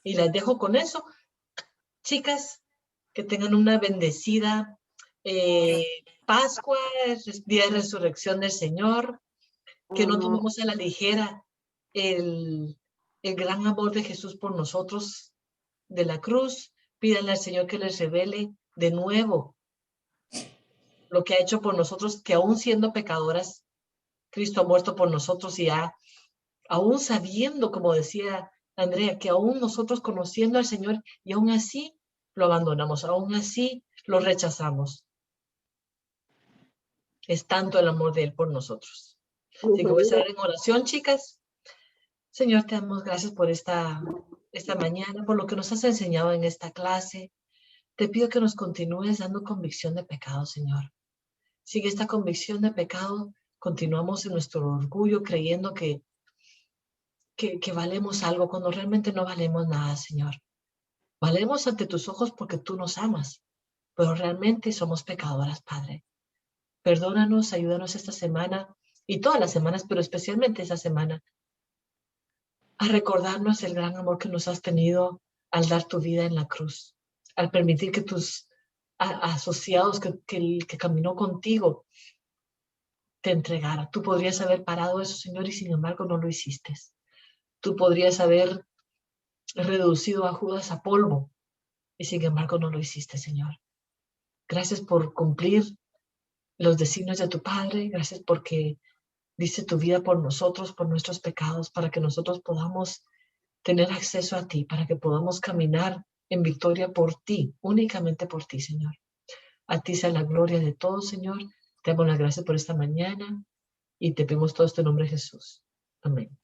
Y las dejo con eso. Chicas, que tengan una bendecida Pascua, día de resurrección del Señor, que no tomemos a la ligera el gran amor de Jesús por nosotros de la cruz. Pídanle al Señor que les revele de nuevo lo que ha hecho por nosotros, que aún siendo pecadoras, Cristo ha muerto por nosotros, y aún sabiendo, como decía Andrea, que aún nosotros conociendo al Señor, y aún así lo abandonamos, aún así lo rechazamos. Es tanto el amor de Él por nosotros. Así que voy a cerrar en oración, chicas. Señor, te damos gracias por esta mañana, por lo que nos has enseñado en esta clase. Te pido que nos continúes dando convicción de pecado, Señor. Sin esta convicción de pecado, continuamos en nuestro orgullo creyendo que valemos algo cuando realmente no valemos nada, Señor. Valemos ante tus ojos porque tú nos amas, pero realmente somos pecadoras, Padre. Perdónanos, ayúdanos esta semana y todas las semanas, pero especialmente esta semana, a recordarnos el gran amor que nos has tenido al dar tu vida en la cruz, al permitir que tus asociados que caminó contigo te entregara. Tú podrías haber parado eso, Señor, y sin embargo no lo hiciste. Tú podrías haber reducido a Judas a polvo y sin embargo no lo hiciste, Señor. Gracias por cumplir los designios de tu Padre. Gracias porque diste tu vida por nosotros, por nuestros pecados, para que nosotros podamos tener acceso a ti, para que podamos caminar en victoria por ti, únicamente por ti, Señor. A ti sea la gloria de todo, Señor. Te damos las gracias por esta mañana y te pedimos todo esto en nombre de Jesús. Amén.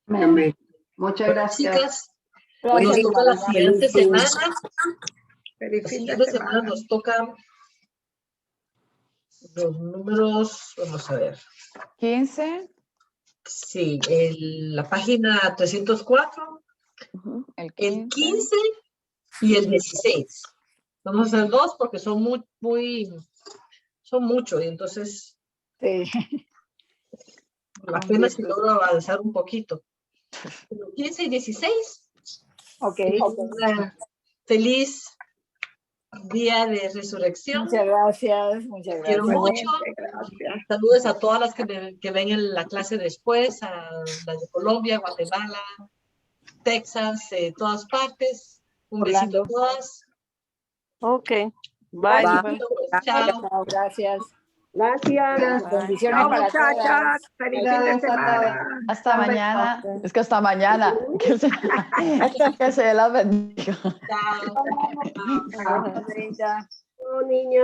Amén. Muchas Bueno, gracias. chicas, Gracias, nos toca la Marina. siguiente semana. Feliz La fin de siguiente semana semana. nos toca los números, vamos a ver. 15. Sí, la página 304, El el 15. 15 y el 16. Vamos a hacer dos porque son son muchos y entonces Sí. la pena si logro avanzar un poquito. 15 y 16. Ok. Una feliz día de resurrección. Muchas gracias. Muchas Quiero gracias. mucho. Gracias. Saludos a todas las que ven en la clase después, a las de Colombia, Guatemala, Texas, todas partes. Un besito a Orlando. todas. Ok. Bye. Bye. Pues. Chao. Chao, gracias. Gracias. Bendiciones Chao, para muchachas. todas. Feliz fin de semana. Hasta mañana. Es que hasta mañana. Que se la bendiga. Chao. Chao, Margarita. Oh, niña.